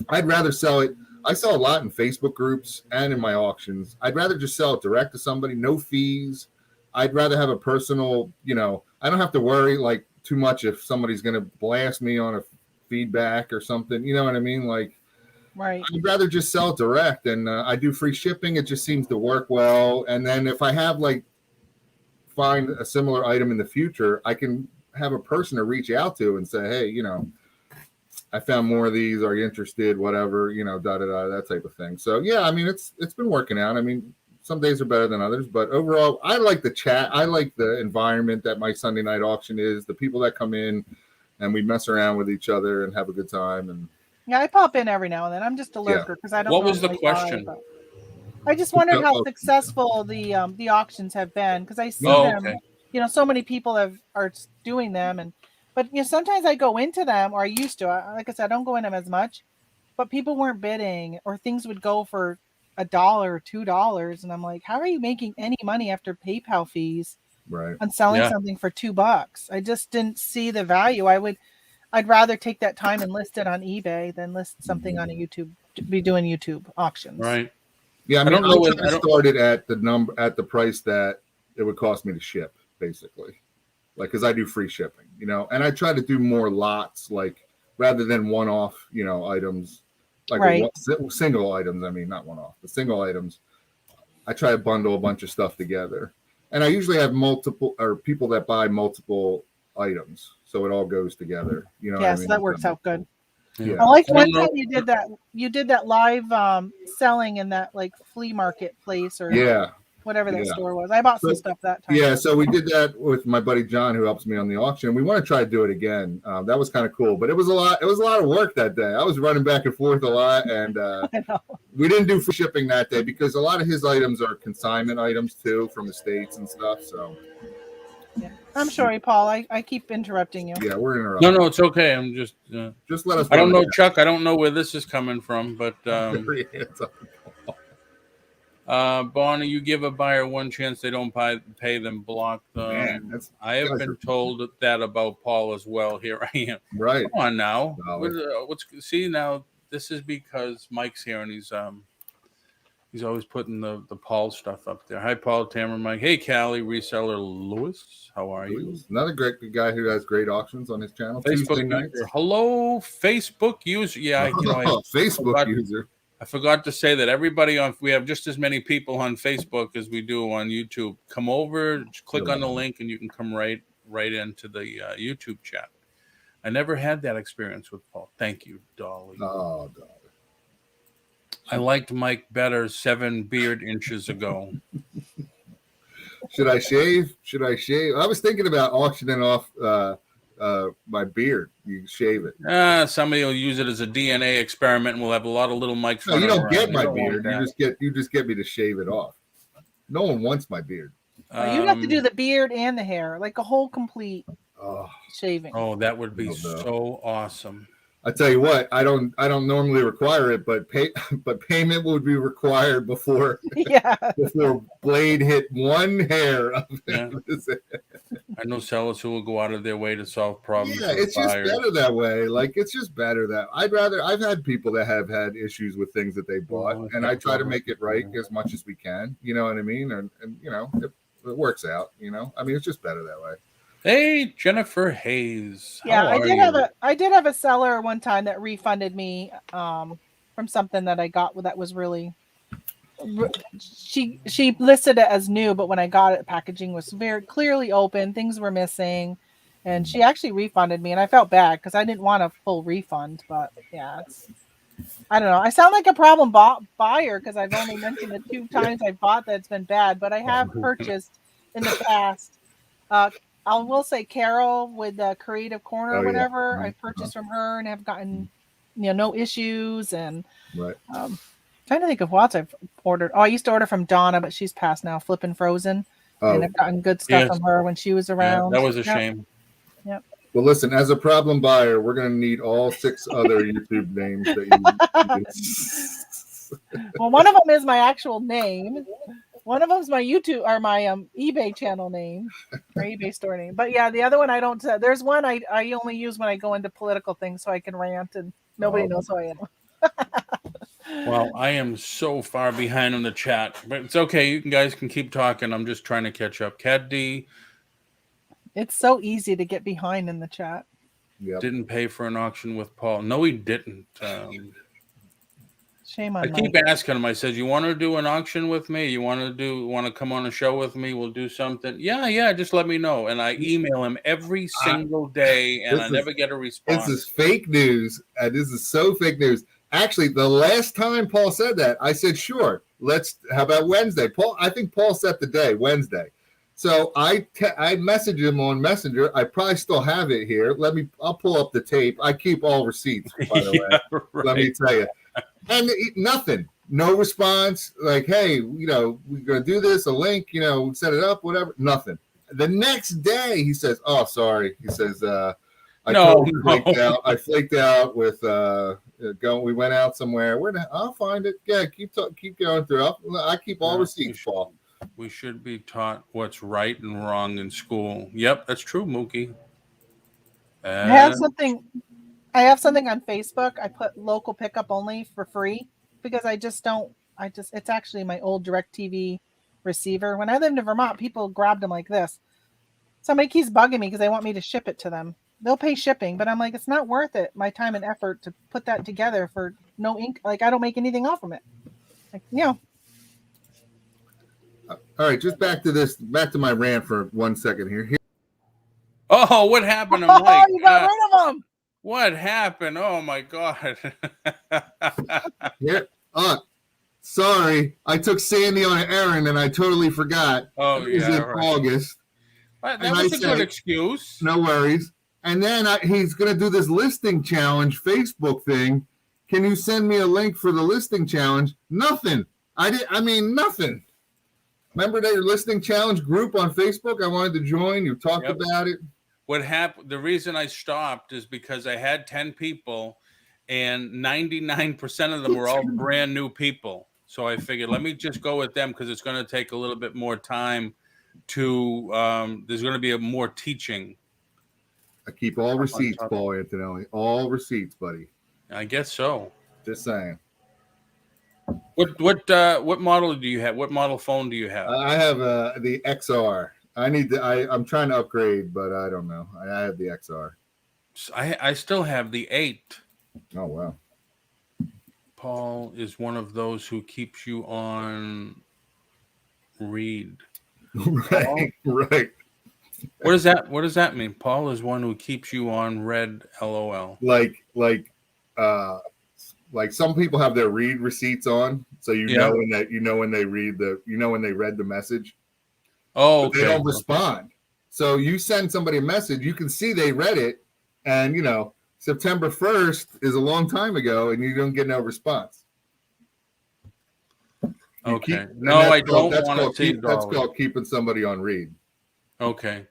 S4: I'd rather sell it. I sell a lot in Facebook groups and in my auctions. I'd rather just sell it direct to somebody, no fees. I'd rather have a personal, I don't have to worry like too much if somebody's going to blast me on a feedback or something. You know what I mean? Like,
S3: right.
S4: I'd rather just sell it direct. And I do free shipping. It just seems to work well. And then if I have find a similar item in the future, I can have a person to reach out to and say, hey, I found more of these. Are you interested? Whatever, that type of thing. So yeah, I mean, it's been working out. I mean, some days are better than others, but overall, I like the chat. I like the environment that my Sunday night auction is. The people that come in, and we mess around with each other and have a good time. And
S3: yeah, I pop in every now and then. I'm just a lurker because I don't.
S1: What was the question?
S3: I just wondered how successful the auctions have been because I see them. Okay. So many people are doing them, but sometimes I go into them, or I used to. Like I said, I don't go in them as much, but people weren't bidding, or things would go for $1 or $2, and I'm like, how are you making any money after PayPal fees on selling something for $2? I just didn't see the value. I'd rather take that time and list it on eBay than list something on a YouTube. Be doing YouTube auctions,
S1: right?
S4: Yeah, I mean, I started at the price that it would cost me to ship, basically, because I do free shipping, and I try to do more lots, rather than one-off, items. Single items, I mean, not one-off, the single items. I try to bundle a bunch of stuff together. And I usually have multiple, or people that buy multiple items. So it all goes together.
S3: So that works out good.
S4: Yeah.
S3: I like one time you did that live selling in that flea market place. Or
S4: yeah.
S3: whatever that
S4: Yeah.
S3: store was. I bought some
S4: So-
S3: stuff that time.
S4: Yeah, so we did that with my buddy John, who helps me on the auction. We want to try to do it again. That was kind of cool, but it was a lot. It was a lot of work that day. I was running back and forth a lot, and
S3: I know.
S4: we didn't do free shipping that day because a lot of his items are consignment items too, from the States and stuff. So
S3: I'm sorry, Paul. I keep interrupting you.
S4: yeah, we're interrupting.
S1: No, it's okay. I'm just
S4: Just let us.
S1: I don't know, Chuck. I don't know where this is coming from, but Bonnie, you give a buyer one chance, they don't pay them, block them.
S4: Man,
S1: I have been told that about Paul as well. Here I am.
S4: right.
S1: Come on now.
S4: No.
S1: See now? This is because Mike's here and he's always putting the Paul stuff up there. Hi, Paul, Tamara, Mike. Hey, Callie, reseller Lewis. How are you?
S4: Another great guy who has great auctions on his channel. Tuesday
S1: Facebook
S4: nights.
S1: user. Hello, Facebook user. Yeah,
S4: Facebook user.
S1: I forgot to say that we have just as many people on Facebook as we do on YouTube. Come over, click on the link, and you can come right into the YouTube chat. I never had that experience with Paul. Thank you, Dolly.
S4: Oh, Dolly.
S1: I liked Mike better 7 beard inches ago.
S4: Should I shave? I was thinking about auctioning off my beard. You shave it.
S1: Somebody will use it as a DNA experiment, and we'll have a lot of little Mikes.
S4: No, you don't get my beard. You just get me to shave it off. No one wants my beard.
S3: You'd have to do the beard and the hair, like a whole complete shaving.
S1: Oh, that would be so awesome.
S4: I tell you what, I don't normally require it, but payment would be required before before blade hit one hair of it.
S1: I know sellers who will go out of their way to solve problems.
S4: Yeah, it's just better that way. Like, it's just better that I've had people that have had issues with things that they bought, and I try to make it right as much as we can. You know what I mean? And you know, it works out. You know, I mean, it's just better that way.
S1: Hey, Jennifer Hayes.
S3: Yeah, I did have a seller one time that refunded me from something that I got that was really. She listed it as new, but when I got it, the packaging was very clearly open. Things were missing, and she actually refunded me, and I felt bad because I didn't want a full refund. But yeah, I don't know. I sound like a problem buyer because I've only mentioned the 2 times I bought that it's been bad, but I have purchased in the past. I will say Carol with the Creative Corner or whatever. I purchased from her and have gotten, no issues. And trying to think of what I've ordered. Oh, I used to order from Donna, but she's passed now. Flippin' Frozen, and I've gotten good stuff from her when she was around.
S1: Yeah, that was a shame.
S3: Yep.
S4: Well, listen, as a problem buyer, we're going to need all 6 other YouTube names that you.
S3: Well, one of them is my actual name. One of them is my YouTube or my eBay channel name or eBay store name. But yeah, the other one I don't. There's one I only use when I go into political things so I can rant and nobody knows who I am.
S1: Well, I am so far behind on the chat, but it's okay. You guys can keep talking. I'm just trying to catch up. Cat D.
S3: It's so easy to get behind in the chat.
S4: Yep.
S1: Didn't pay for an auction with Paul. No, he didn't.
S3: Shame on
S1: I keep asking him. I said, "You want to do an auction with me? You want to come on a show with me? We'll do something." Yeah. Just let me know. And I email him every single day, and I never get a response.
S4: This is fake news. This is so fake news. Actually, the last time Paul said that, I said, "Sure, how about Wednesday?" I think Paul set the day, Wednesday. So I messaged him on Messenger. I probably still have it here. I'll pull up the tape. I keep all receipts, by the way.
S1: Right.
S4: Let me tell you. And nothing, no response. Like, hey, we're going to do this, a link, set it up, whatever. Nothing. The next day, he says, "Oh, sorry." He says, I flaked out with we went out somewhere. I'll find it. Yeah, keep going through. I keep all receipts, Paul.
S1: We should be taught what's right and wrong in school. Yep, that's true, Mookie.
S3: I have something on Facebook. I put local pickup only for free because it's actually my old DirecTV receiver. When I lived in Vermont, people grabbed them like this. Somebody keeps bugging me because they want me to ship it to them. They'll pay shipping, but I'm like, it's not worth it. My time and effort to put that together for no ink. Like, I don't make anything off from it. Like,
S4: All right, just back to my rant for 1 second here.
S1: Oh, what happened to Mike?
S3: You got rid of him.
S1: What happened? Oh my God.
S4: Yeah. Sorry, I took Sandy on an errand and I totally forgot.
S1: Oh,
S4: It was
S1: yeah,
S4: in
S1: right.
S4: August.
S1: That
S4: And
S1: was
S4: I
S1: a good
S4: said,
S1: excuse.
S4: No worries. And then he's going to do this listing challenge Facebook thing. Can you send me a link for the listing challenge? Nothing. Nothing. Remember that your listing challenge group on Facebook? I wanted to join. You talked about it.
S1: What happened? The reason I stopped is because I had 10 people, and 99% of them were all brand new people. So I figured, let me just go with them because it's going to take a little bit more time to. There's going to be more teaching.
S4: I keep all receipts, Paul Antonelli. All receipts, buddy.
S1: I guess so.
S4: Just saying.
S1: What model do you have? What model phone do you have?
S4: I have the XR. I'm trying to upgrade, but I don't know. I have the XR.
S1: I still have the 8.
S4: Oh wow.
S1: Paul is one of those who keeps you on read.
S4: Right. Right.
S1: What does that mean? Paul is one who keeps you on red. LOL.
S4: Like some people have their read receipts on, so know when they read when they read the message.
S1: Oh,
S4: okay. They don't respond. So you send somebody a message, you can see they read it, and September 1st is a long time ago, and you don't get no response.
S1: Okay. I don't want to see.
S4: That's called keeping somebody on read.
S1: Okay.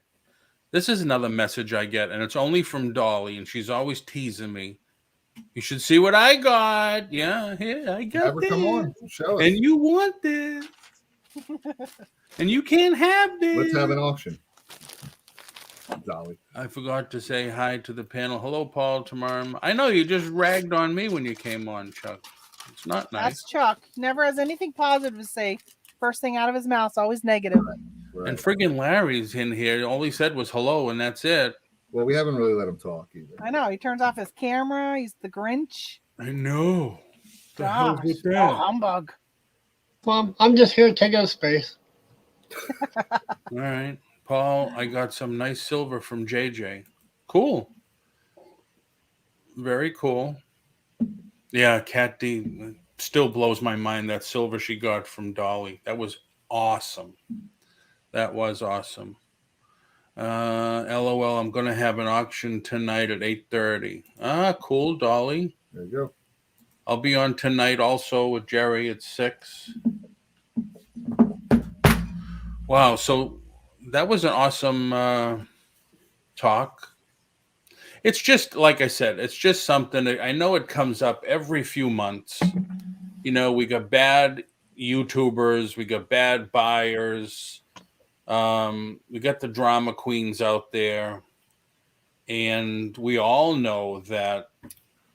S1: This is another message I get, and it's only from Dolly, and she's always teasing me. You should see what I got. Yeah, here, I got this.
S4: Come on, show us.
S1: And you want this. And you can't have this.
S4: Let's have an auction. Dolly.
S1: I forgot to say hi to the panel. Hello, Paul. Tomorrow. I know you just ragged on me when you came on, Chuck. It's not nice.
S3: That's Chuck. Never has anything positive to say. First thing out of his mouth, always negative.
S1: Right. And friggin' Larry's in here. All he said was hello, and that's it.
S4: Well, we haven't really let him talk either.
S3: I know. He turns off his camera. He's the Grinch.
S1: I know.
S3: The hell's with that? Oh, humbug.
S5: Well, I'm just here to take up space.
S1: All right. Paul, I got some nice silver from JJ. Cool. Very cool. Yeah, Cat D still blows my mind, that silver she got from Dolly. That was awesome. That was awesome. LOL, I'm going to have an auction tonight at 8:30. Cool, Dolly.
S4: There you go.
S1: I'll be on tonight also with Jerry at 6. Wow, so that was an awesome talk. It's just, like I said, it's just something that I know it comes up every few months. We got bad YouTubers, we got bad buyers, we got the drama queens out there, and we all know that.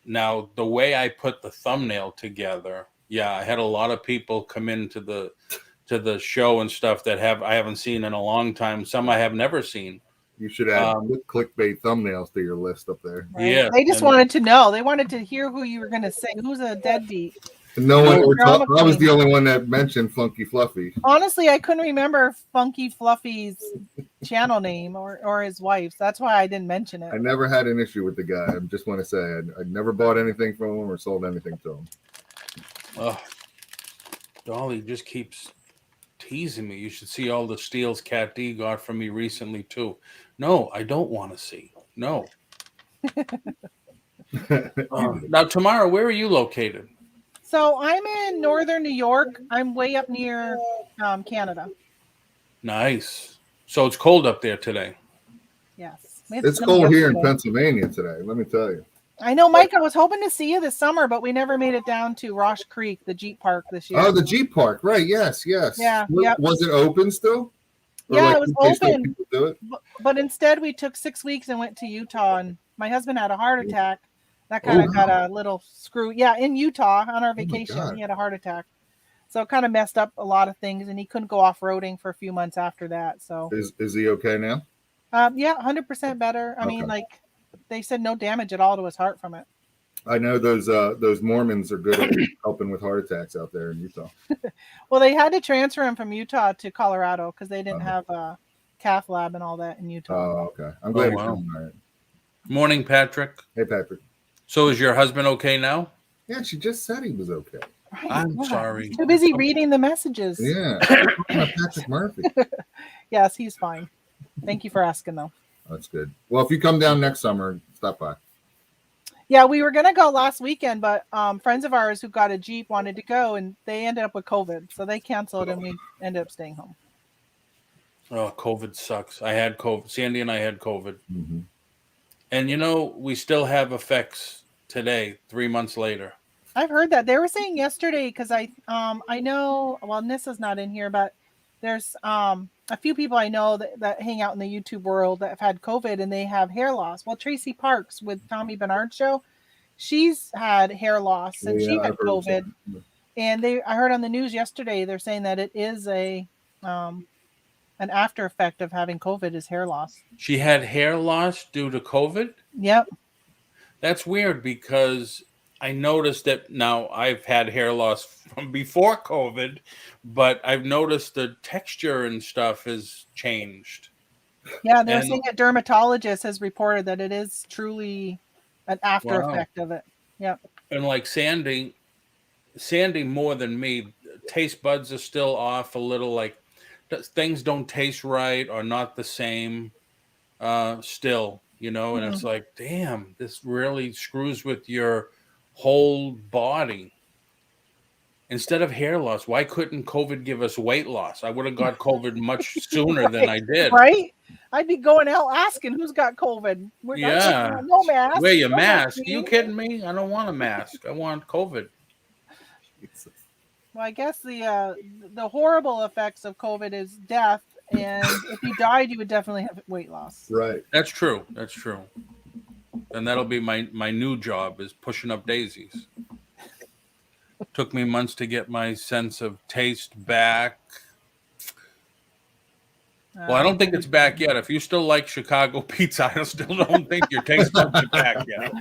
S1: Now, the way I put the thumbnail together, I had a lot of people come into the show and stuff that I haven't seen in a long time. Some I have never seen.
S4: You should add clickbait thumbnails to your list up there.
S3: Right? Yeah, they just wanted to know. They wanted to hear who you were going to say. Who's a deadbeat?
S4: I was the only one that mentioned Funky Fluffy.
S3: Honestly, I couldn't remember Funky Fluffy's channel name or his wife's. That's why I didn't mention it.
S4: I never had an issue with the guy. I just want to say I never bought anything from him or sold anything to him.
S1: Oh, Dolly just keeps teasing me. You should see all the steals Cat D got from me recently too. No, I don't want to see. No. Now, Tamara, where are you located?
S3: So I'm in northern New York. I'm way up near Canada.
S1: Nice. So it's cold up there today.
S3: Yes.
S4: It's cold here in Pennsylvania today, let me tell you.
S3: I know, Mike, I was hoping to see you this summer, but we never made it down to Rosh Creek, the Jeep Park this year.
S4: Oh, the Jeep Park. Right. Yes.
S3: Yeah.
S4: Was it open still?
S3: Yeah, it was open. But instead, we took 6 weeks and went to Utah, and my husband had a heart attack. That kind of got a little screw. Yeah, in Utah on our vacation, he had a heart attack. So it kind of messed up a lot of things, and he couldn't go off-roading for a few months after that. So
S4: is he okay now?
S3: Yeah, 100% better. I mean, like they said, no damage at all to his heart from it.
S4: I know those Mormons are good at helping with heart attacks out there in Utah.
S3: Well, they had to transfer him from Utah to Colorado because they didn't have a cath lab and all that in Utah.
S4: Oh, okay. I'm glad you're doing all right.
S1: Morning, Patrick.
S4: Hey, Patrick.
S1: So is your husband okay now?
S4: Yeah, she just said he was okay.
S3: Right,
S1: I'm
S3: yeah.
S1: sorry.
S3: He's too busy reading the messages.
S4: Yeah. Patrick Murphy.
S3: Yes, he's fine. Thank you for asking, though.
S4: That's good. Well, if you come down next summer, stop by.
S3: Yeah, we were gonna go last weekend, but friends of ours who got a Jeep wanted to go, and they ended up with COVID, so they canceled, and we ended up staying home.
S1: Oh, COVID sucks. I had COVID. Sandy and I had COVID.
S4: Mm-hmm.
S1: And we still have effects today, 3 months later.
S3: I've heard that. They were saying yesterday, because I know, well, Nissa's not in here, but there's a few people I know that hang out in the YouTube world that have had COVID and they have hair loss. Well, Tracy Parks with Tommy Bernard's show, she's had hair loss and she had COVID. And I heard on the news yesterday, they're saying that it is an after effect of having COVID is hair loss.
S1: She had hair loss due to COVID?
S3: Yep.
S1: That's weird because I noticed that now I've had hair loss from before COVID, but I've noticed the texture and stuff has changed.
S3: Yeah, they're saying a dermatologist has reported that it is truly an after effect of it. Yep.
S1: And like Sandy more than me, taste buds are still off a little, like things don't taste right or not the same still, and it's like, damn, this really screws with your whole body. Instead of hair loss, why couldn't COVID give us weight loss? I would have got COVID much sooner than I did.
S3: Right? I'd be going out asking who's got COVID. No mask.
S1: Wear your mask. Are you kidding me? I don't want a mask. I want COVID.
S3: Well, I guess the horrible effects of COVID is death, and if you died, you would definitely have weight loss.
S4: Right.
S1: That's true. And that'll be my new job, is pushing up daisies. Took me months to get my sense of taste back. Well, I don't think it's back yet. If you still like Chicago pizza, I still don't think your taste buds are back yet.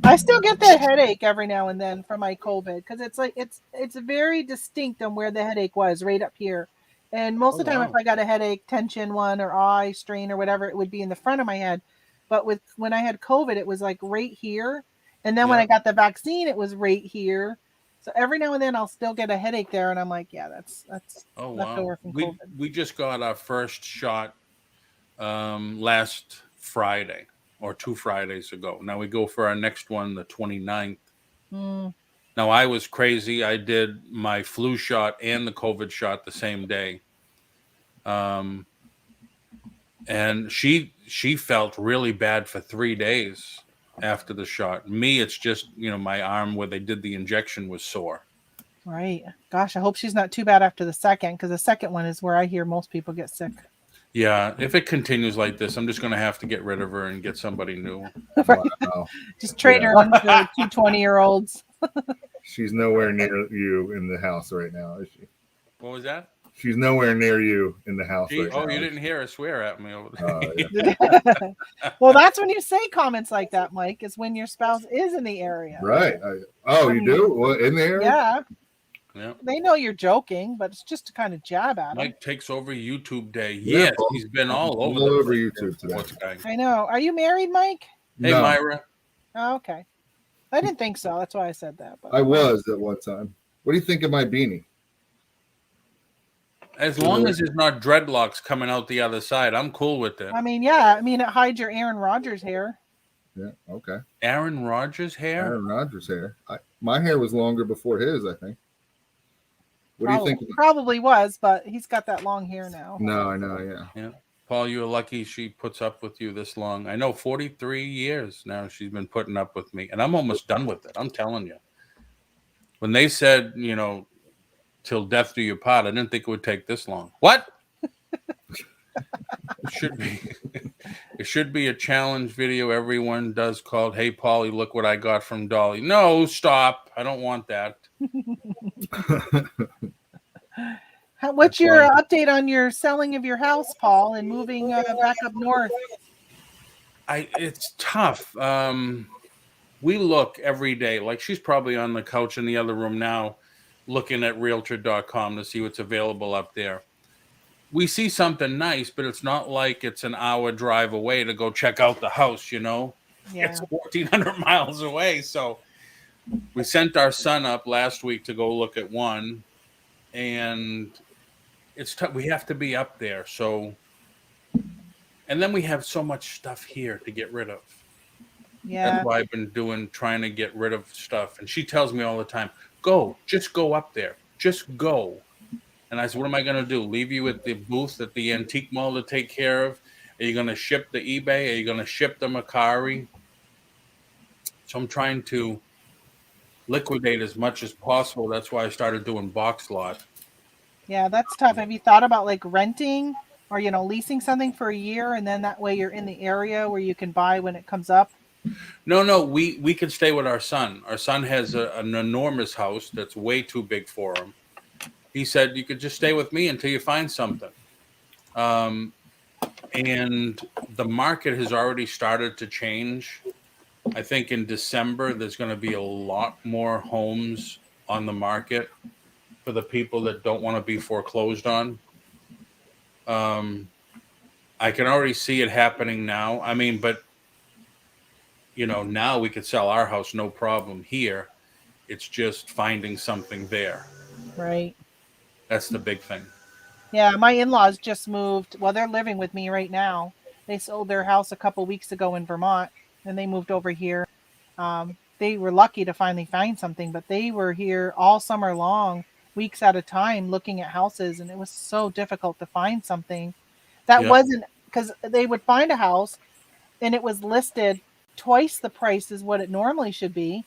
S3: I still get that headache every now and then from my COVID, because it's very distinct on where the headache was, right up here. And most of the time, if I got a headache, tension one or eye strain or whatever, it would be in the front of my head. But when I had COVID, it was like right here. And then when I got the vaccine, it was right here. So every now and then I'll still get a headache there, and I'm like, yeah, that's leftover from COVID.
S1: We just got our first shot last Friday or 2 Fridays ago. Now we go for our next one, the 29th. Now I was crazy. I did my flu shot and the COVID shot the same day. And she felt really bad for 3 days after the shot. Me, it's just, my arm where they did the injection was sore.
S3: Right. Gosh, I hope she's not too bad after the second, because the second one is where I hear most people get sick.
S1: Yeah, if it continues like this, I'm just going to have to get rid of her and get somebody new.
S4: Wow.
S3: Just trade her into 2 20-year-olds.
S4: She's nowhere near you in the house right now, is she?
S1: What was that?
S4: She's nowhere near you in the house right now.
S1: Oh, you didn't hear her swear at me over there.
S4: Yeah.
S3: Well, that's when you say comments like that, Mike, is when your spouse is in the area.
S4: Right. You do? Well, in the area?
S1: Yeah.
S3: They know you're joking, but it's just to kind of jab at them.
S1: Mike takes over YouTube day. Yes, he's been all over
S4: YouTube today.
S3: I know. Are you married, Mike?
S1: Hey, no. Myra.
S3: Oh, okay. I didn't think so. That's why I said that. But
S4: I was at one time. What do you think of my beanie?
S1: As long as there's not dreadlocks coming out the other side, I'm cool with it.
S3: I mean, yeah. I mean, it hides your Aaron Rodgers hair.
S4: Yeah, okay.
S1: Aaron Rodgers hair?
S4: Aaron Rodgers hair. My hair was longer before his, I think. What do you think?
S3: Probably was, but he's got that long hair now.
S4: No, I know,
S1: yeah. Paul, you're lucky she puts up with you this long. I know 43 years now she's been putting up with me, and I'm almost done with it. I'm telling you. When they said, till death do you part, I didn't think it would take this long. What? It should be a challenge video everyone does called, "Hey, Paulie, look what I got from Dolly." No, stop. I don't want that.
S3: What's your update on your selling of your house, Paul, and moving back up north?
S1: It's tough. We look every day. Like, she's probably on the couch in the other room now looking at realtor.com to see what's available up there. We see something nice, but it's not like it's an hour drive away to go check out the house,
S3: Yeah.
S1: It's 1,400 miles away. So we sent our son up last week to go look at one, and it's tough. We have to be up there. So, and then we have so much stuff here to get rid of. That's
S3: Yeah.
S1: why I've been trying to get rid of stuff. And she tells me all the time, just go up there. Just go. And I said, what am I going to do? Leave you at the booth at the antique mall to take care of? Are you going to ship the eBay? Are you going to ship the Macari? So I'm trying to liquidate as much as possible. That's why I started doing box lot.
S3: Yeah, that's tough. Have you thought about like renting or, leasing something for a year, and then that way you're in the area where you can buy when it comes up?
S1: No, we could stay with our son. Our son has an enormous house that's way too big for him. He said, you could just stay with me until you find something. And the market has already started to change. I think in December, there's going to be a lot more homes on the market for the people that don't want to be foreclosed on. I can already see it happening now. I mean, but, now we could sell our house, no problem here. It's just finding something there.
S3: Right.
S1: That's the big thing.
S3: Yeah, my in-laws just moved. Well, they're living with me right now. They sold their house a couple weeks ago in Vermont, and they moved over here. They were lucky to finally find something, but they were here all summer long, weeks at a time, looking at houses, and it was so difficult to find something that wasn't, because they would find a house, and it was listed twice the price as what it normally should be.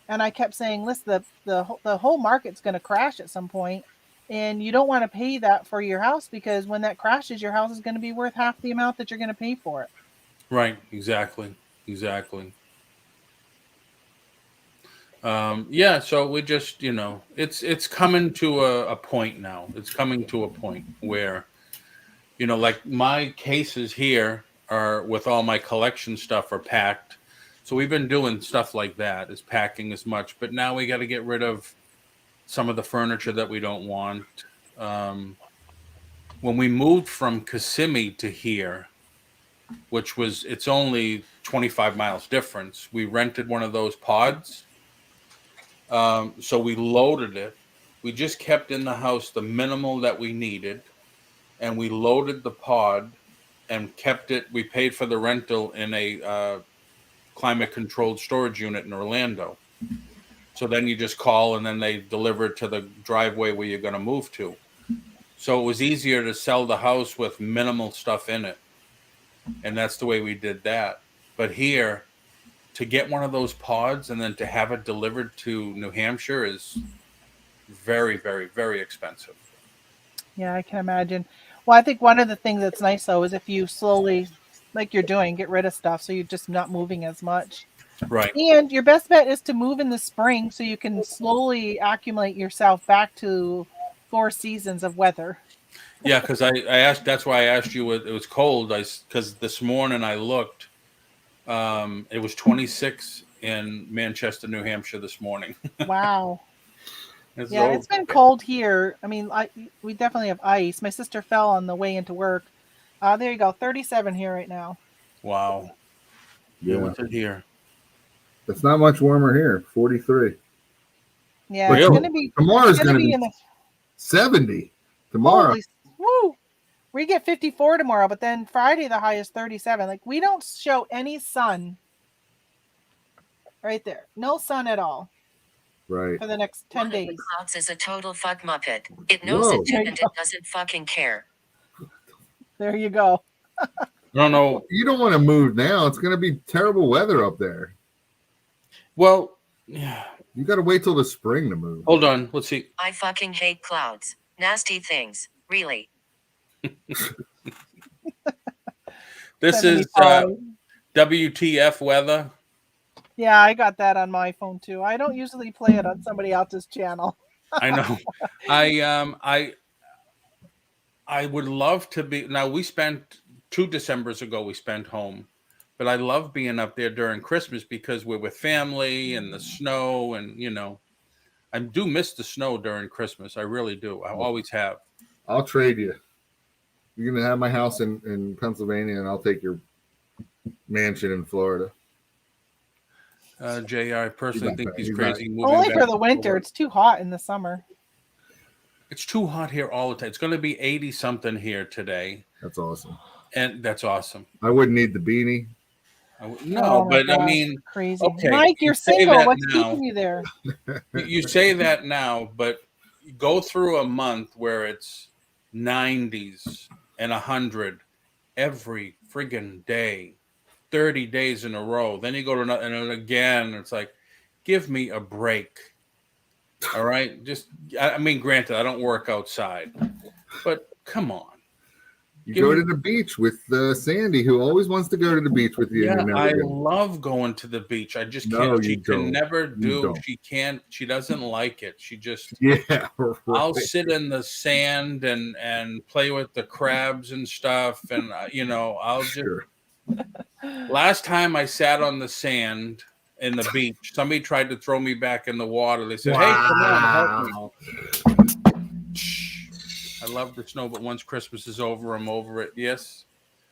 S3: And I kept saying, listen, the whole market's going to crash at some point, and you don't want to pay that for your house, because when that crashes, your house is going to be worth half the amount that you're going to pay for it.
S1: Right. Exactly. Yeah. So we just, it's coming to a point now. It's coming to a point where, like my cases here are with all my collection stuff are packed. So we've been doing stuff like that, is packing as much, but now we got to get rid of some of the furniture that we don't want. When we moved from Kissimmee to here, it's only 25 miles difference, we rented one of those pods. So we loaded it. We just kept in the house the minimal that we needed, and we loaded the pod and kept it. We paid for the rental in a climate controlled storage unit in Orlando. So then you just call and then they deliver it to the driveway where you're going to move to. So it was easier to sell the house with minimal stuff in it. And that's the way we did that. But here, to get one of those pods and then to have it delivered to New Hampshire is very, very, very expensive.
S3: Yeah, I can imagine. Well, I think one of the things that's nice, though, is if you slowly, like you're doing, get rid of stuff, so you're just not moving as much.
S1: Right.
S3: And your best bet is to move in the spring, so you can slowly accumulate yourself back to 4 seasons of weather.
S1: Yeah, because I asked. That's why I asked you. It was cold. Because this morning I looked. It was 26 in Manchester, New Hampshire this morning.
S3: Wow. It's been cold here. I mean, we definitely have ice. My sister fell on the way into work. There you go, 37 here right now.
S1: Wow. Yeah, what's it here?
S4: It's not much warmer here. 43.
S3: Yeah, it's going to be.
S4: Tomorrow's going to be 70. Tomorrow.
S3: Woo! We get 54 tomorrow, but then Friday the high is 37. Like, we don't show any sun. Right there, no sun at all.
S4: Right.
S3: For the next 10 days.
S6: Clouds is a total fuck muppet. It knows it too, and it doesn't fucking care.
S3: There you go.
S1: No, no.
S4: You don't want to move now. It's going to be terrible weather up there.
S1: Well, yeah.
S4: You got to wait till the spring to move.
S1: Hold on. Let's see.
S6: I fucking hate clouds. Nasty things. Really.
S1: This is WTF weather.
S3: Yeah, I got that on my phone too. I don't usually play it on somebody else's channel.
S1: I know. I would love to be. Now, we spent 2 Decembers ago, we spent home. But I love being up there during Christmas because we're with family and the snow. And, I do miss the snow during Christmas. I really do. I always have.
S4: I'll trade you. You're going to have my house in Pennsylvania, and I'll take your mansion in Florida.
S1: JR. I personally think he's
S4: He's
S1: crazy. Moving
S3: Only
S1: back
S3: for the
S1: to
S3: winter.
S1: Florida.
S3: It's too hot in the summer.
S1: It's too hot here all the time. It's going to be 80 something here today.
S4: That's awesome.
S1: And that's awesome.
S4: I wouldn't need the beanie.
S1: No,
S3: Oh my
S1: but I
S3: gosh,
S1: mean,
S3: crazy.
S1: okay,
S3: Mike,
S1: you
S3: you're
S1: say
S3: single.
S1: that
S3: What's
S1: now.
S3: keeping you there?
S1: You say that now, but go through a month where it's 90s and 100 every friggin' day, 30 days in a row. Then you go to another, and then again, it's like, give me a break. All right. Just, I mean, granted, I don't work outside, but come on.
S4: You go to the beach with Sandy, who always wants to go to the beach with you.
S1: Yeah,
S4: and
S1: I love going to the beach. I just can't.
S4: No,
S1: She
S4: you
S1: can
S4: don't.
S1: never
S4: You
S1: do.
S4: don't.
S1: She can't. She doesn't like it. She just.
S4: Yeah,
S1: I'll
S4: right.
S1: sit in the sand and play with the crabs and stuff, and I'll just.
S4: Sure.
S1: Last time I sat on the sand in the beach, somebody tried to throw me back in the water. They said, "Hey, come on, help me." I love the snow, but once Christmas is over, I'm over it. Yes,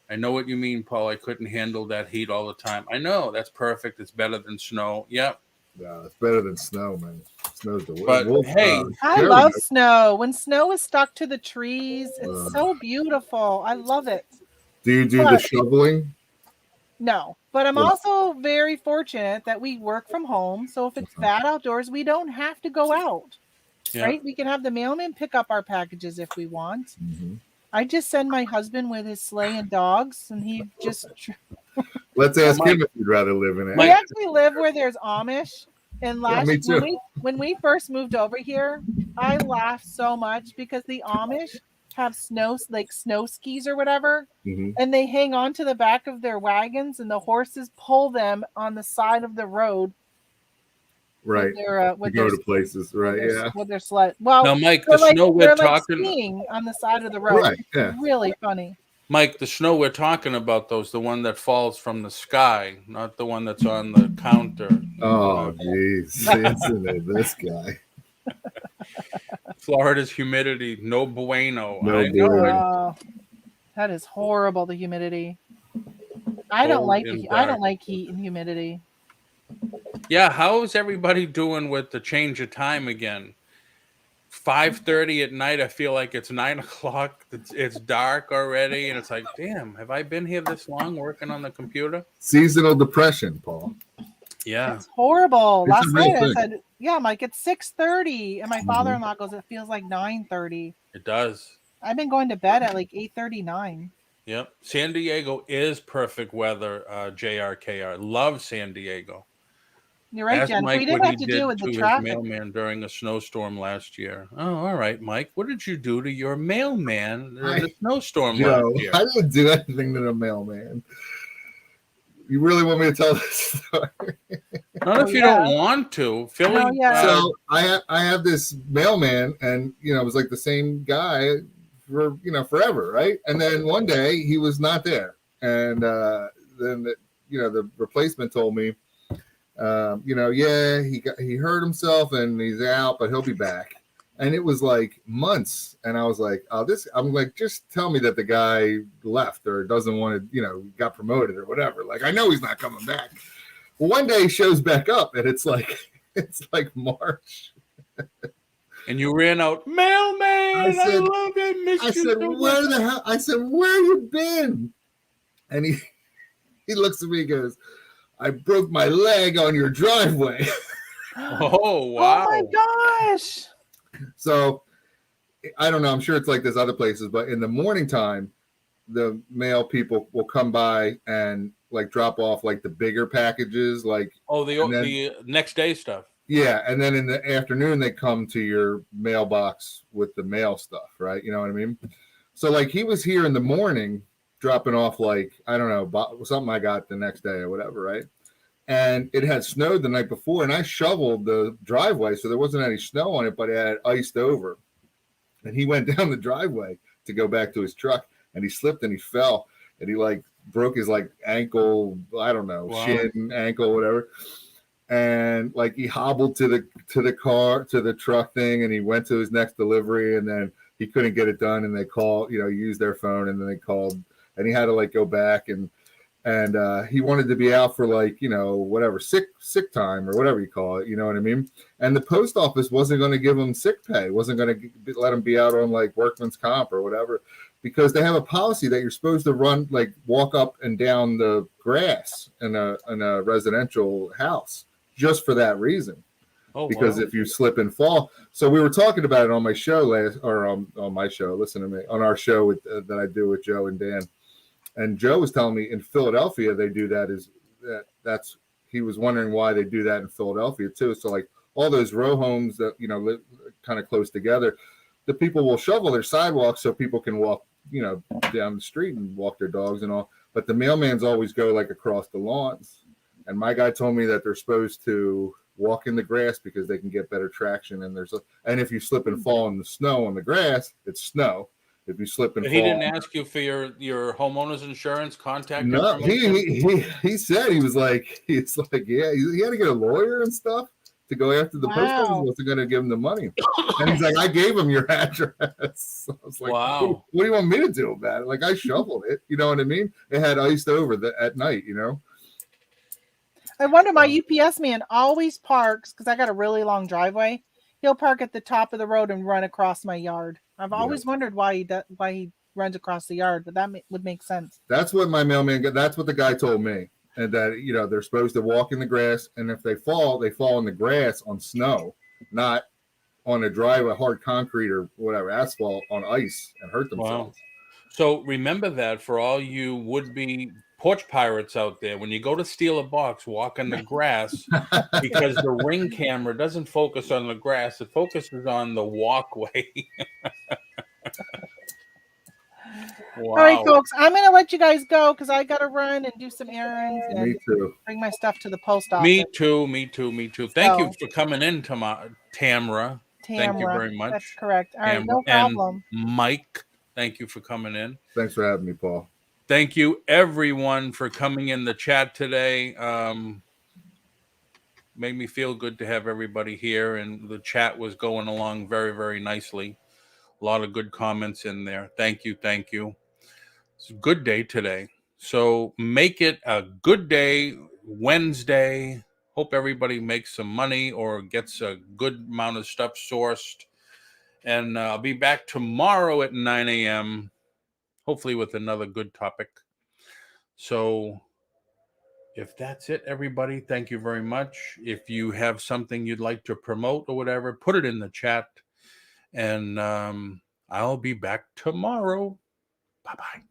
S1: I know what you mean, Paul. I couldn't handle that heat all the time. I know. That's perfect. It's better than snow. Yep.
S4: Yeah, it's better than snow, man. Snow's the
S1: But, hey,
S3: I love snow. When snow is stuck to the trees, it's so beautiful. I love it.
S4: Do you do the shoveling?
S3: No, but I'm also very fortunate that we work from home. So if it's bad outdoors, we don't have to go out.
S1: Yeah.
S3: Right? We can have the mailman pick up our packages if we want. I just send my husband with his sleigh and dogs, and he just.
S4: Let's ask him if he'd rather live in it.
S3: We actually live where there's Amish. And
S4: me too.
S3: when we first moved over here, I laughed so much because the Amish have snow skis or whatever, and they hang on to the back of their wagons, and the horses pull them on the side of the road.
S4: Right.
S3: With
S4: go to places, right?
S3: With their sled. Well,
S1: now, Mike, the snow we're talking
S3: skiing on the side of the road.
S4: Right. Yeah.
S3: Really funny.
S1: Mike, the snow we're talking about, though, is the one that falls from the sky, not the one that's on the counter.
S4: Oh, geez. This guy.
S1: Florida's humidity, no bueno.
S4: No
S1: I know it.
S3: Oh, that is horrible. The humidity. I don't like heat and humidity.
S1: Yeah, how is everybody doing with the change of time again? 5:30 at night. I feel like it's 9 o'clock. It's dark already, and it's like, damn, have I been here this long working on the computer?
S4: Seasonal depression, Paul.
S1: Yeah,
S3: it's horrible.
S4: It's
S3: Last
S4: a real
S3: night
S4: thing.
S3: I said, "Yeah, Mike, it's 6:30," and my father-in-law goes, "It feels like 9:30."
S1: it does.
S3: I've been going to bed at like 8:39.
S1: Yep. San Diego is perfect weather. JRKR. Love San Diego.
S3: You're right,
S1: Ask
S3: Jen.
S1: Mike
S3: We didn't
S1: what
S3: have
S1: he
S3: to
S1: did
S3: deal with
S1: to
S3: the
S1: his
S3: traffic.
S1: mailman during a snowstorm last year. Oh, all right, Mike. What did you do to your mailman during the snowstorm last year?
S4: I didn't do anything to the mailman. You really want me to tell this story?
S1: Not if you don't want to. Philly.
S4: So I have this mailman, and it was like the same guy for forever, right? And then one day he was not there, and then the replacement told me, he hurt himself and he's out, but he'll be back. And it was like months, and I was like, I'm like, just tell me that the guy left or doesn't want to, got promoted or whatever. Like, I know he's not coming back. Well, one day he shows back up, and it's like March.
S1: And you ran out, mailman. I love it. Missed you so
S4: where
S1: much."
S4: the hell? I said, where you been? And he looks at me and goes, I broke my leg on your driveway.
S1: Oh, wow.
S3: Oh my gosh.
S4: So I don't know. I'm sure it's like this other places, but in the morning time, the mail people will come by and like drop off like the bigger packages, like
S1: the next day stuff.
S4: Yeah, and then in the afternoon they come to your mailbox with the mail stuff, right? You know what I mean? So like he was here in the morning dropping off like, I don't know, something I got the next day or whatever, right? And it had snowed the night before, and I shoveled the driveway, so there wasn't any snow on it, but it had iced over. And he went down the driveway to go back to his truck, and he slipped and he fell, and he like broke his like ankle, I don't know, shin, ankle, whatever. And like he hobbled to the truck thing, and he went to his next delivery, and then he couldn't get it done, and they called, used their phone, and then they called, and he had to like go back, and and he wanted to be out for like, you know, whatever, sick time or whatever you call it, you know what I mean? And the post office wasn't going to give him sick pay, wasn't going to let him be out on like workman's comp or whatever, because they have a policy that you're supposed to run, like walk up and down the grass in a residential house just for that reason.
S1: Oh,
S4: Because
S1: wow.
S4: if you slip and fall. So we were talking about it on my show on my show, listen to me, on our show with, that I do with Joe and Dan. And Joe was telling me in Philadelphia they do that. He was wondering why they do that in Philadelphia too. So like all those row homes that, you know, live kind of close together, the people will shovel their sidewalks so people can walk, you know, down the street and walk their dogs and all. But the mailmans always go like across the lawns. And my guy told me that they're supposed to walk in the grass because they can get better traction. And if you slip and fall in the snow on the grass, it's snow. If you slip and
S1: He
S4: fall,
S1: didn't ask you for your homeowner's insurance contact
S4: no,
S1: information?
S4: he said he was like, yeah, he had to get a lawyer and stuff to go after the post office wasn't going to give him the money. And he's like, I gave him your address. I was like,
S1: wow.
S4: What do you want me to do about it? Like, I shoveled it, you know what I mean? It had iced over at night, you know.
S3: I wonder, my UPS man always parks, because I got a really long driveway. He'll park at the top of the road and run across my yard. I've always wondered why he runs across the yard, but that would make sense.
S4: That's what my mailman got. That's what the guy told me. And that, you know, they're supposed to walk in the grass. And if they fall in the grass on snow, not on a driveway, hard concrete or whatever, asphalt, on ice, and hurt themselves.
S1: Wow. So remember that for all you would-be porch pirates out there, when you go to steal a box, walk on the grass, because the Ring camera doesn't focus on the grass. It focuses on the walkway. Wow.
S3: All right, folks, I'm going to let you guys go because I got to run and do some errands and
S4: Me too.
S3: bring my stuff to the post office.
S1: Me too. Thank you for coming in, Tamra. Thank you very much.
S3: That's correct. All right, no problem.
S1: And Mike, thank you for coming in.
S4: Thanks for having me, Paul.
S1: Thank you, everyone, for coming in the chat today. Made me feel good to have everybody here, and the chat was going along very, very nicely. A lot of good comments in there. Thank you. It's a good day today. So make it a good day, Wednesday. Hope everybody makes some money or gets a good amount of stuff sourced. And I'll be back tomorrow at 9 a.m., hopefully with another good topic. So if that's it, everybody, thank you very much. If you have something you'd like to promote or whatever, put it in the chat. And I'll be back tomorrow. Bye-bye.